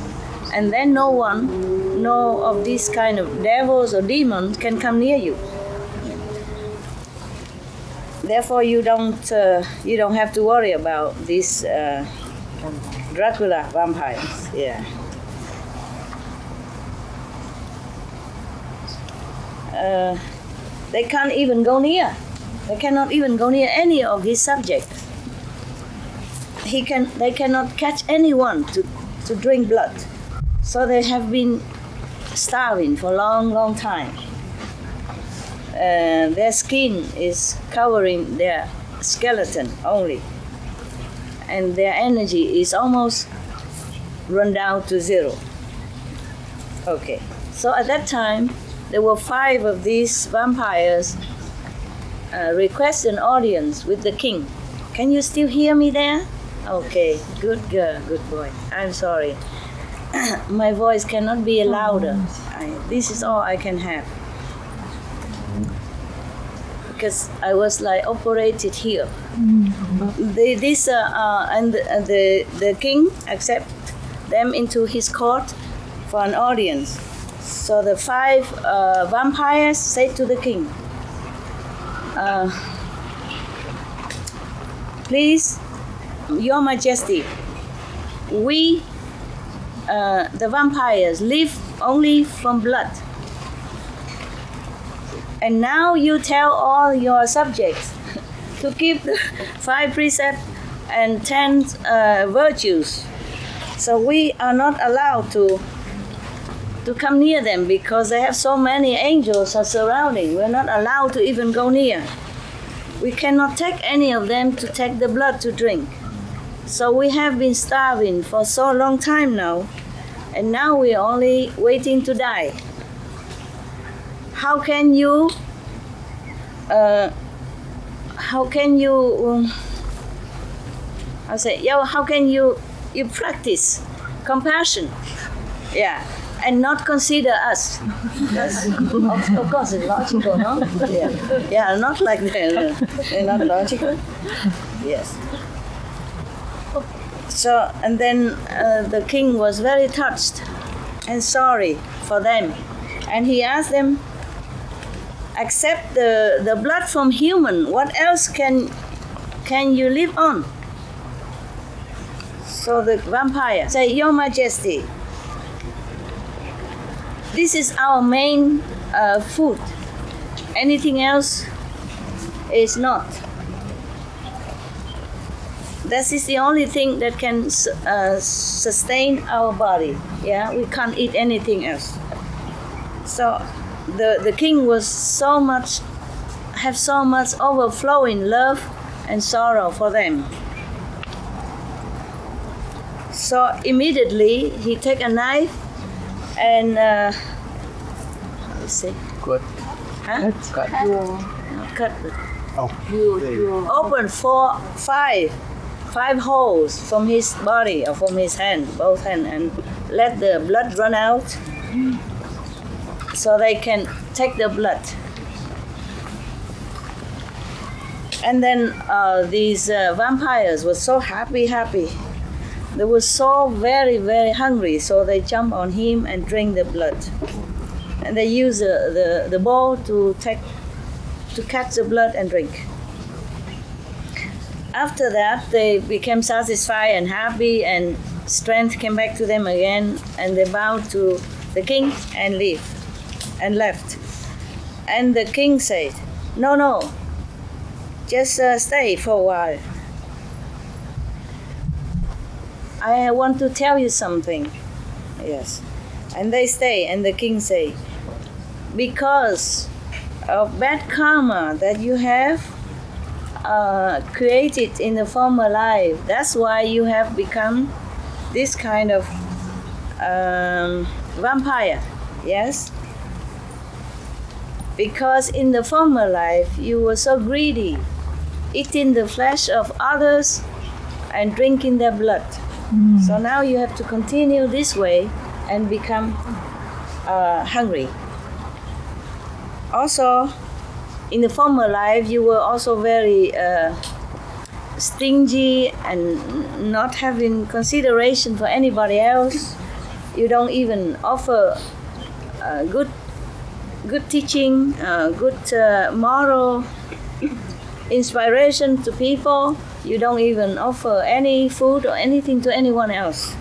And then no of these kind of devils or demons can come near you. Therefore, you don't have to worry about these Dracula vampires. Yeah. They can't even go near. They cannot even go near any of his subjects. They cannot catch anyone to drink blood. So they have been starving for a long, long time. Their skin is covering their skeleton only. And their energy is almost run down to zero. Okay. So at that time, there were 5 of these vampires request an audience with the king. Can you still hear me there? Okay, good girl, good boy. I'm sorry. My voice cannot be louder. This is all I can have. Because I was like operated here. The king accept them into his court for an audience. So the 5 vampires said to the king, please, Your Majesty, we, the vampires, live only from blood. And now you tell all your subjects to keep the 5 precepts and 10 virtues. So we are not allowed to come near them because they have so many angels are surrounding. We're not allowed to even go near. We cannot take any of them to take the blood to drink. So we have been starving for so long time now, and now we're only waiting to die. How can you practice compassion? Yeah. And not consider us. Of course, it's logical, no? Yeah, not like that. They're not logical. Yes. So, and then the king was very touched and sorry for them, and he asked them, "Accept the blood from human. What else can you live on?" So the vampire said, "Your Majesty, this is our main food. Anything else is not. This is the only thing that can sustain our body. Yeah, we can't eat anything else." So the king was have so much overflowing love and sorrow for them. So immediately he take a knife and let's see. Cut. Huh? Cut. Not cut. Oh. Open 5 holes from his body or from his hand, both hands, and let the blood run out so they can take the blood. And then these vampires were so happy. They were so very, very hungry, so they jump on him and drink the blood. And they use the bowl to catch the blood and drink. After that, they became satisfied and happy, and strength came back to them again, and they bowed to the king and left. And the king said, No, just stay for a while. I want to tell you something. Yes. And they stay, and the king say, because of bad karma that you have created in the former life, that's why you have become this kind of vampire. Yes? Because in the former life, you were so greedy, eating the flesh of others and drinking their blood. So now you have to continue this way and become hungry. Also, in the former life, you were also very stingy and not having consideration for anybody else. You don't even offer good teaching, good moral inspiration to people. You don't even offer any food or anything to anyone else.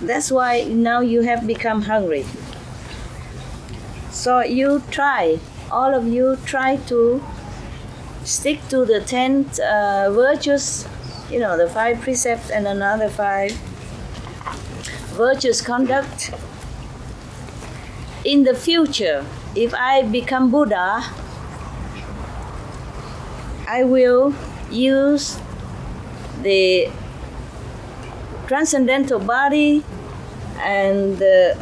That's why now you have become hungry. So you try, all of you try to stick to the 10 virtues, the 5 precepts and another 5 virtuous conduct. In the future, if I become Buddha, I will use the transcendental body and the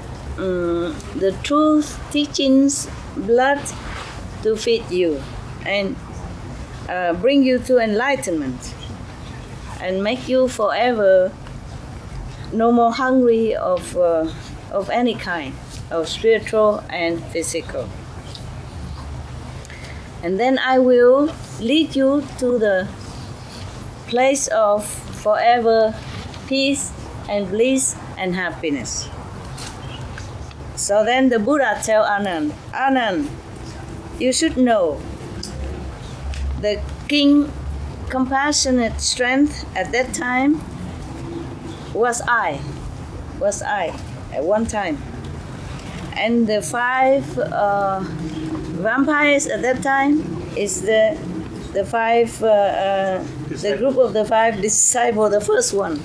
truth teachings blood to feed you and bring you to enlightenment and make you forever no more hungry of any kind, of spiritual and physical. And then I will lead you to the place of forever peace and bliss and happiness. So then the Buddha tell Anand, Anand, you should know the king compassionate strength at that time was I at one time. And the 5 vampires at that time is the 5 the group of the 5 disciples, the first one,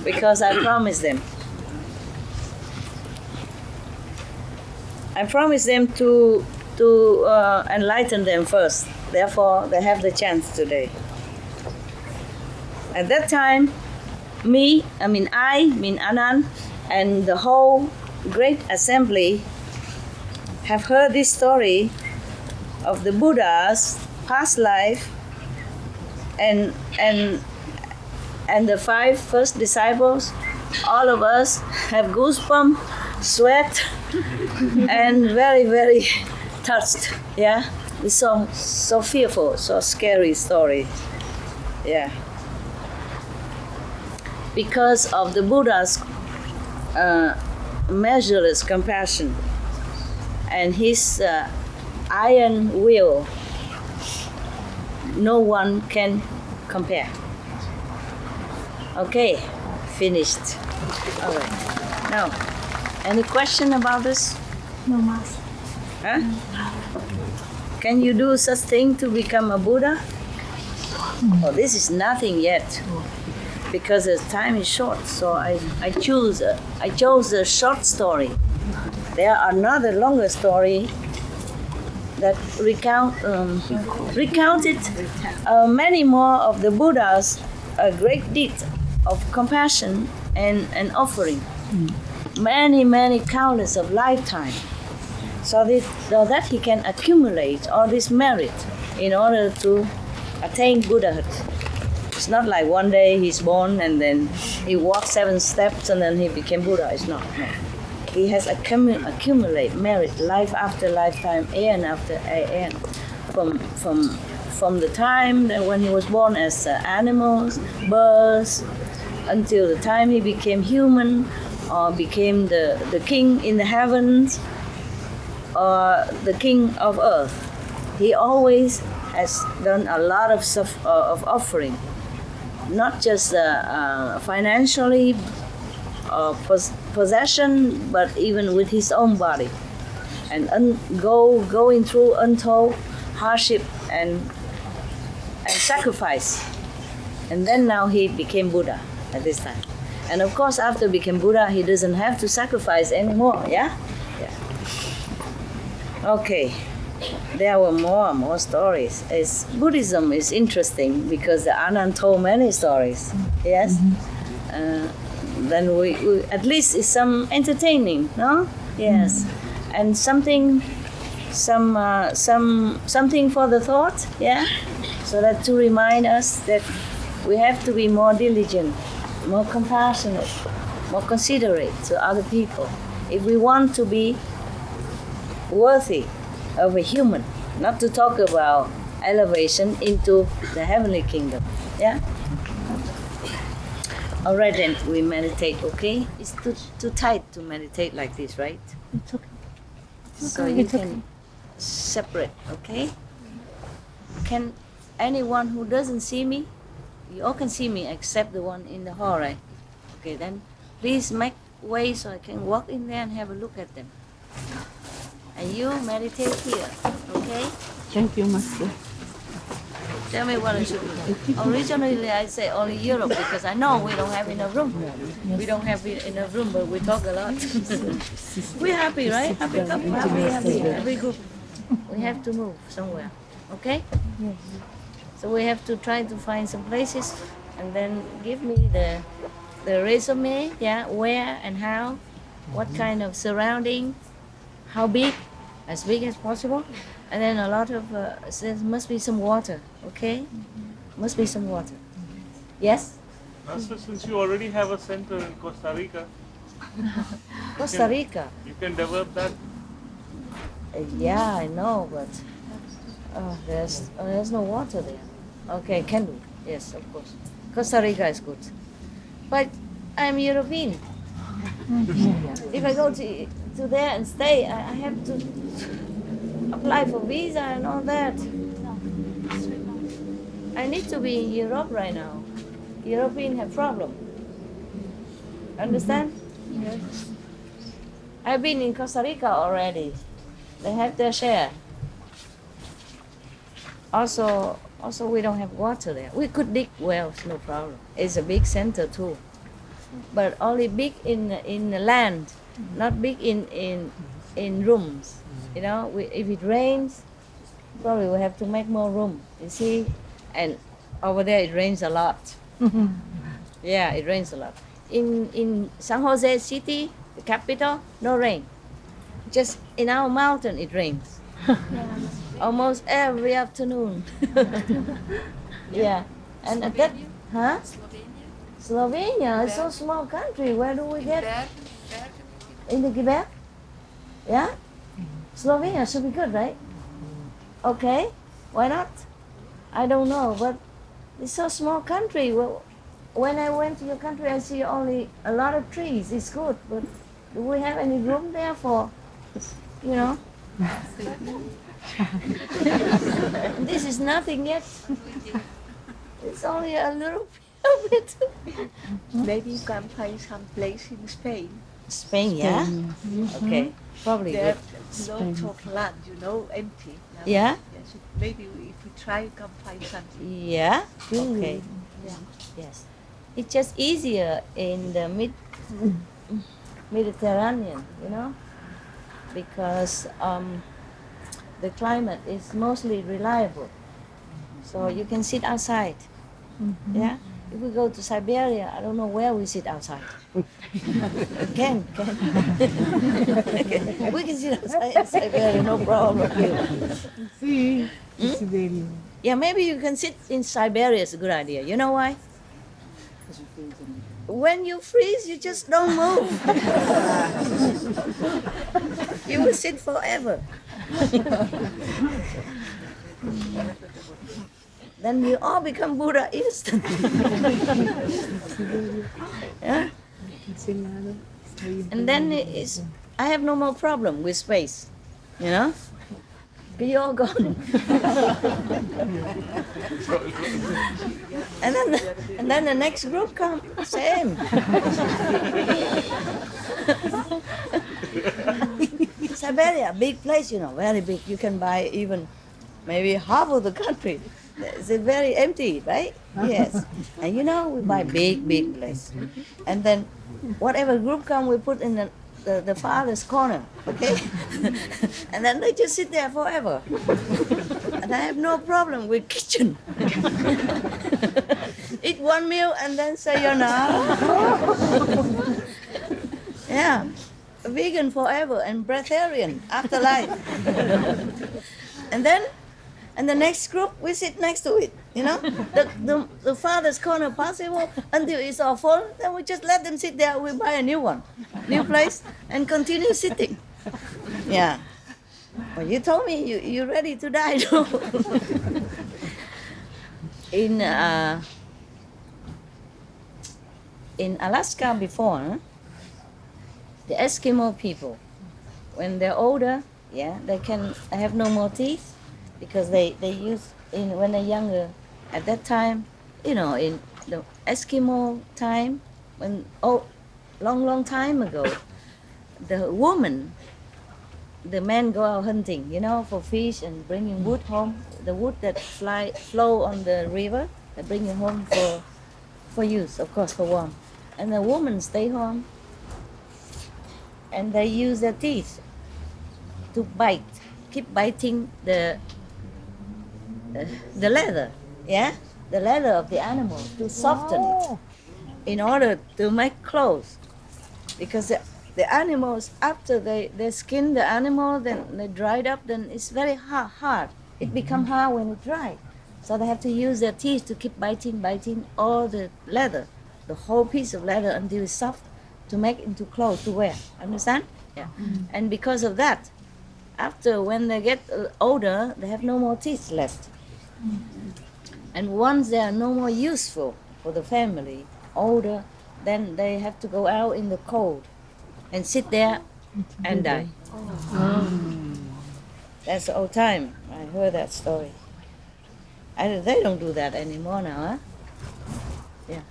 because I promised them. I promised them to enlighten them first. Therefore, they have the chance today. At that time, I mean Anand, and the whole great assembly have heard this story of the Buddha's past life and the 5 first disciples. All of us have goosebumps, sweat, and very, very touched. Yeah, it's so fearful, so scary story. Yeah, because of the Buddha's measureless compassion and his iron will, no one can compare. Okay, finished. All right. Now, any question about this? No, Master. Huh? Can you do such thing to become a Buddha? Oh, this is nothing yet, because the time is short. So I chose a short story. There are another longer story that recounted many more of the Buddha's great deed of compassion and offering. Many countless of lifetime. So that he can accumulate all this merit in order to attain Buddhahood. It's not like one day he's born and then he walked 7 steps and then he became Buddha. It's not. No. He has accumulate merit life after lifetime, aeon after aeon, from the time that when he was born as animals, birds, until the time he became human or became the king in the heavens or the king of earth. He always has done a lot of offering, not just financially or possession, but even with his own body, and going through untold hardship and sacrifice. And then now he became Buddha at this time. And of course, after became Buddha, he doesn't have to sacrifice anymore. Yeah. Okay. There were more stories. Buddhism is interesting because Anand told many stories. Yes. Then we at least it's some entertaining, no? Yes. And something for the thought. Yeah. So that to remind us that we have to be more diligent, more compassionate, more considerate to other people if we want to be worthy of a human. Not to talk about elevation into the heavenly kingdom. Yeah? Alright then, we meditate, okay? It's too tight to meditate like this, right? It's okay. So you can separate, okay? Can anyone who doesn't see me, you all can see me except the one in the hall, right? Okay, then please make way so I can walk in there and have a look at them. And you meditate here, okay? Thank you, Master. Tell me what I should do. Originally, I say only Europe because I know we don't have enough room. We don't have enough room, but we talk a lot. We're happy, right? Happy couple, happy. Every group. We have to move somewhere, okay? So we have to try to find some places and then give me the resume, yeah, where and how, what kind of surrounding, how big, as big as possible. And then a lot of, there must be some water, okay? Must be some water. Yes? Master, since you already have a center in Costa Rica, Costa Rica. you can develop that. Yeah, I know, but there's no water there. Okay, can do. Yes, of course. Costa Rica is good. But I'm European. If I go to there and stay, I have to apply for visa and all that. I need to be in Europe right now. Europeans have problem. Understand? Yes. I've been in Costa Rica already. They have their share. Also we don't have water there. We could dig wells, no problem. It's a big center too, but only big in the land, not big in rooms. You know, if it rains, probably we have to make more room. You see, and over there it rains a lot. Yeah, it rains a lot. In San Jose City, the capital, no rain. Just in our mountain it rains. Almost every afternoon. Yeah, and at that, huh? Slovenia is so small country. Where do we get? In the Quebec? Yeah? Slovenia should be good, right? Okay, why not? I don't know, but it's so small country. Well, when I went to your country, I see only a lot of trees. It's good, but do we have any room there for, you know? This is nothing yet. It's only a little bit. Maybe you can find some place in Spain. Spain, yeah? Okay, probably There good. lots of land, empty. Yeah? Yes, maybe if we try, you can find something. Yeah? Okay. Yes. It's just easier in the Mediterranean, because the climate is mostly reliable. So you can sit outside. Yeah? If we go to Siberia, I don't know where we sit outside. Can. We can sit outside in Siberia, no problem. Yeah, maybe you can sit in Siberia is a good idea. You know why? When you freeze, you just don't move. You will sit forever. Then we all become Buddha instantly. Yeah? And then I have no more problem with space. You're all gone. and then the next group comes, same. Siberia, big place, very big. You can buy even maybe half of the country. It's very empty, right? Yes. And we buy big place. And then whatever group come, we put in the farthest corner, okay? And then they just sit there forever. And I have no problem with kitchen. Eat one meal and then sayonara. Yeah. Vegan forever and breatharian after life. And the next group, we sit next to it, the farthest corner possible until it's all full. Then we just let them sit there. We buy a new one, new place, and continue sitting. Yeah. Well, you told me you're ready to die, too. in Alaska before, huh? The Eskimo people, when they're older, yeah, they can have no more teeth because they use when they're younger. At that time, in the Eskimo time, long time ago, the men go out hunting, for fish and bringing wood home. The wood that flow on the river, they bring it home for use, of course, for warmth. And the women stay home, and they use their teeth to bite, keep biting the leather, yeah, the leather of the animal to soften it, in order to make clothes, because the animals, after they skin the animal, then they dried up, then it's very hard. It becomes hard when it dry. So they have to use their teeth to keep biting all the leather, the whole piece of leather until it's soft, to make into clothes to wear. Understand? Yeah. And because of that, after when they get older, they have no more teeth left. And once they are no more useful for the family, older, then they have to go out in the cold and sit there and die. That's the old time. I heard that story. They don't do that anymore now, huh? Yeah.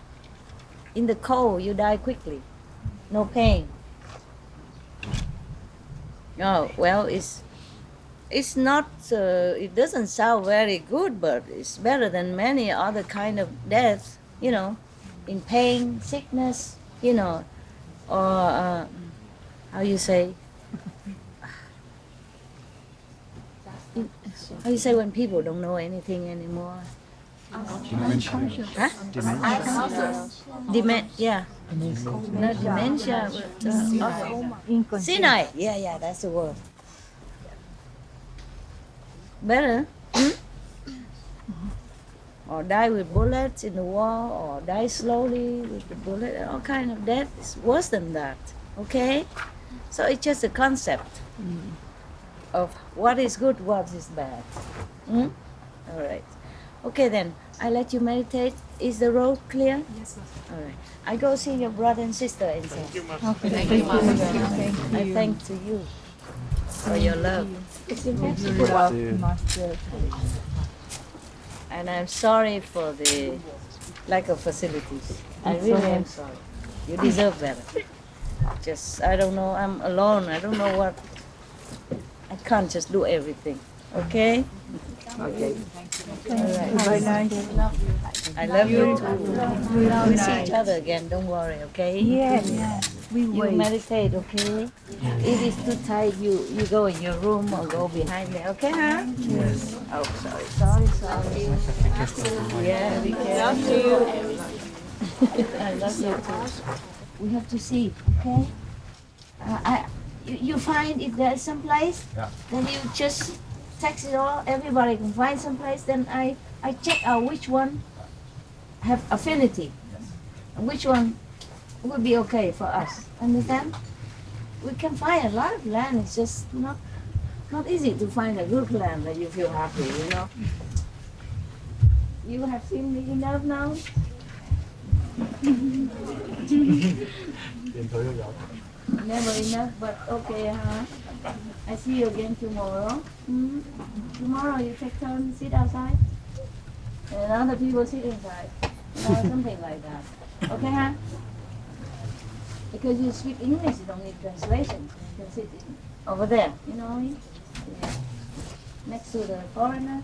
In the cold, you die quickly. No pain. Oh, well, it's not, it doesn't sound very good, but it's better than many other kind of death, in pain, sickness, or how you say? How you say when people don't know anything anymore? Unconscious. Huh? Yeah. Not dementia, but senile. Yeah, that's the word. Better? Or die with bullets in the wall, or die slowly with the bullet. All kind of death is worse than that. Okay? So it's just a concept of what is good, what is bad. All right. Okay then, I let you meditate. Is the road clear? Yes, ma'am. All right. I go see your brother and sister inside. Thank you, Master. Okay. Thank you, Master. I thank to you for your love. And I'm sorry for the lack of facilities. I really am sorry. You deserve better. I don't know, I'm alone. I don't know what. I can't just do everything. Okay? Okay. All right. Very nice. I love you too. We'll see each other again. Don't worry, okay? Yes. You meditate, okay? If it's too tight, you go in your room or go behind there, okay, huh? Yes. Oh, sorry. Yeah, be careful. I love you too. We have to see, okay? You find if there's some place, then you just text it all. Everybody can find some place. Then I check out which one have affinity, and which one would be okay for us. Understand? We can find a lot of land. It's just not easy to find a good land that you feel happy. You have seen me enough now. Never enough, but okay, huh? I see you again tomorrow. Tomorrow you take turn sit outside, and other people sit inside, something like that. Okay, huh? Because you speak English, you don't need translation. You can sit over there, you know what I mean? Yeah. Next to the foreigner.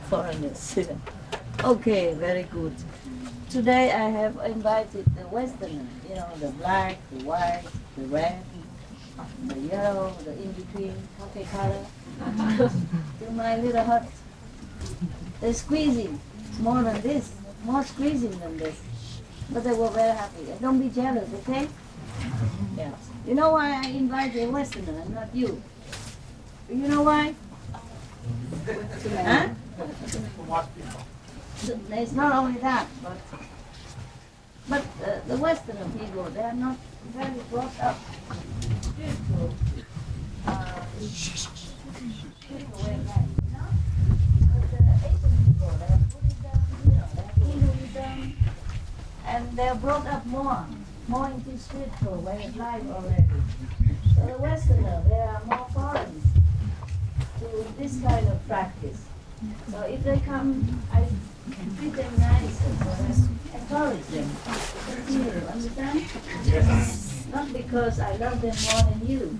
Foreigners. Okay, very good. Today I have invited the Westerner, the black, the white, the red, the yellow, the in-between, coffee color, to my little hut. They're squeezing more than this, more squeezing than this. But they were very happy. And don't be jealous, okay? Yeah. You know why I invited a Westerner and not you? You know why? Huh? It's not only that, but the Westerner people, they are not very brought up spiritual way of life, Asian people. They have Buddhism, they have Hinduism, and they're brought up more into spiritual way of life already. So the Westerner, they are more foreign to this kind of practice. So if they come, I treat them nice and encourage them to continue. Understand? Yes. Not because I love them more than you.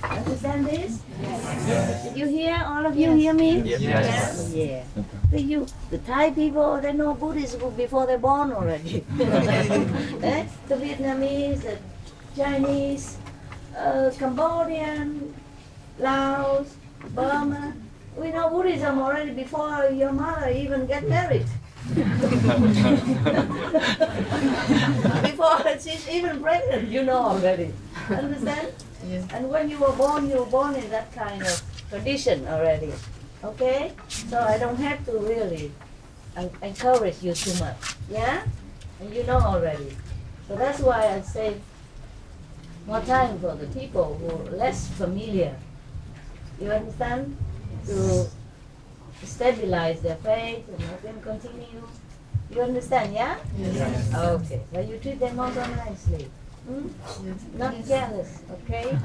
Understand this? Yes. Did you hear? All of you hear me? Yes. Yeah. The Thai people, they know Buddhism before they're born already. The Vietnamese, the Chinese, Cambodian, Laos, Burma. We know Buddhism already before your mother even get married. Before she's even pregnant, you know already. Understand? Yes. And when you were born in that kind of tradition already. Okay? So I don't have to really encourage you too much. Yeah? And you know already. So that's why I save more time for the people who are less familiar. You understand? To stabilize their faith and let them continue. You understand, yeah? Yes. Okay. Well, you treat them also nicely. Not jealous, okay?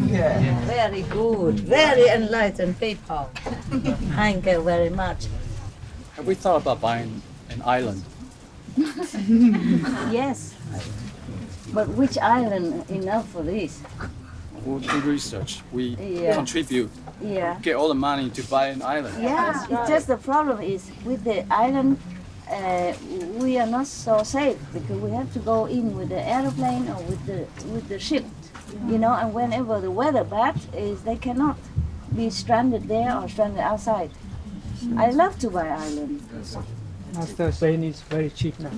Yeah. Very good. Very enlightened people. Thank you very much. Have we thought about buying an island? Yes. But which island enough for this? We'll do research. We Yeah. contribute. Yeah. Get all the money to buy an island. Yeah, it's just the problem is with the island, we are not so safe because we have to go in with the airplane or with the ship, you know. And whenever the weather bad is, they cannot be stranded there or stranded outside. I love to buy island. Master saying it's very cheap now.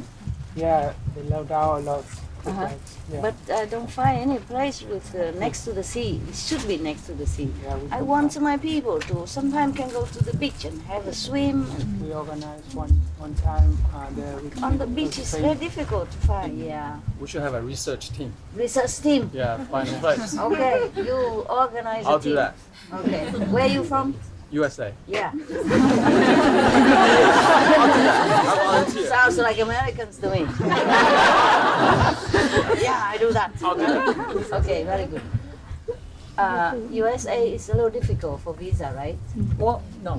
Yeah, they low down a lot. Yeah. But I don't find any place with next to the sea. It should be next to the sea. Yeah, I want my people to sometimes can go to the beach and have a swim. We organized one time there. On the beach is very difficult to find. Yeah. We should have a research team. Research team. Yeah, find a place. Okay, you organize. I'll a team. do that. Okay. Where are you from? USA. Yeah. I volunteer. Sounds like Americans to me. Yeah, I do that. I'll do that. Okay, very good. USA is a little difficult for visa, right? Well, no.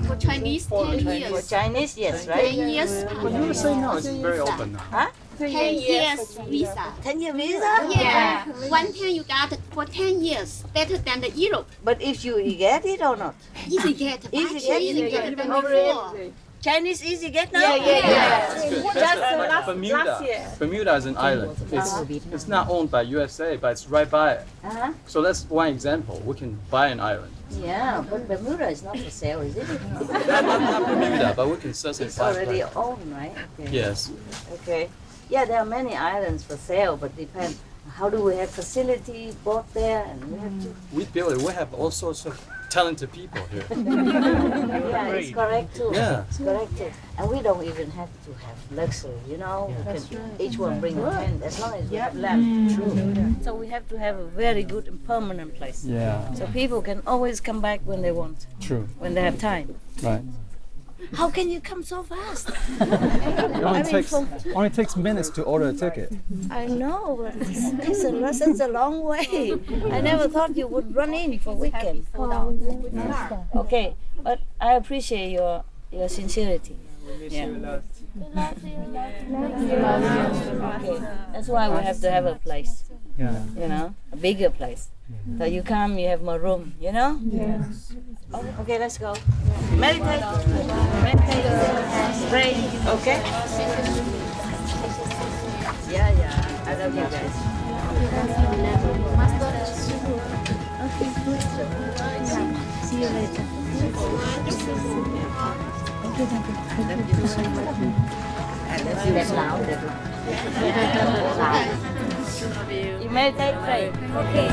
For Chinese, 10 years. For Chinese, yes, right? 10 years. USA now it's very open now. Huh? 10 years visa. 10-year visa? Yeah. One time you got it for 10 years, better than the Europe. But if you get it or not? Easy get. Easy much get? easy get than Oh, before. really? Chinese easy get now? That's good. That's like Bermuda. Bermuda is an island. It's not owned by USA, but it's right by it. Uh-huh. So that's one example. We can buy an island. Yeah, but Bermuda is not for sale, is it? Not Bermuda, but we can certainly It's buy already it. owned, right? Okay. Yes. Okay. Yeah, there are many islands for sale, but depend. How do we have facility bought there, and we have to. We build it. We have all sorts of talented people here. Yeah, it's correct too. Yeah. It's correct too. And we don't even have to have luxury, you know. We can each one bring a tent as long as we have land. True. So we have to have a very good and permanent place. Yeah. So people can always come back when they want, True. when they have time. Right. How can you come so fast? It only takes minutes to order a ticket. I know, but it's a long way. I never thought you would run in for weekend. Okay, but I appreciate your sincerity. Yeah. Okay, that's why we have to have a place. Yeah. You know, a bigger place. So you come, you have more room. You know. Yes. Oh, okay, let's go. Meditate. Meditate. Pray. Okay. Yeah. I love you guys. Okay, good. See you later. Okay, thank you. That's loud. You meditate, pray. Okay.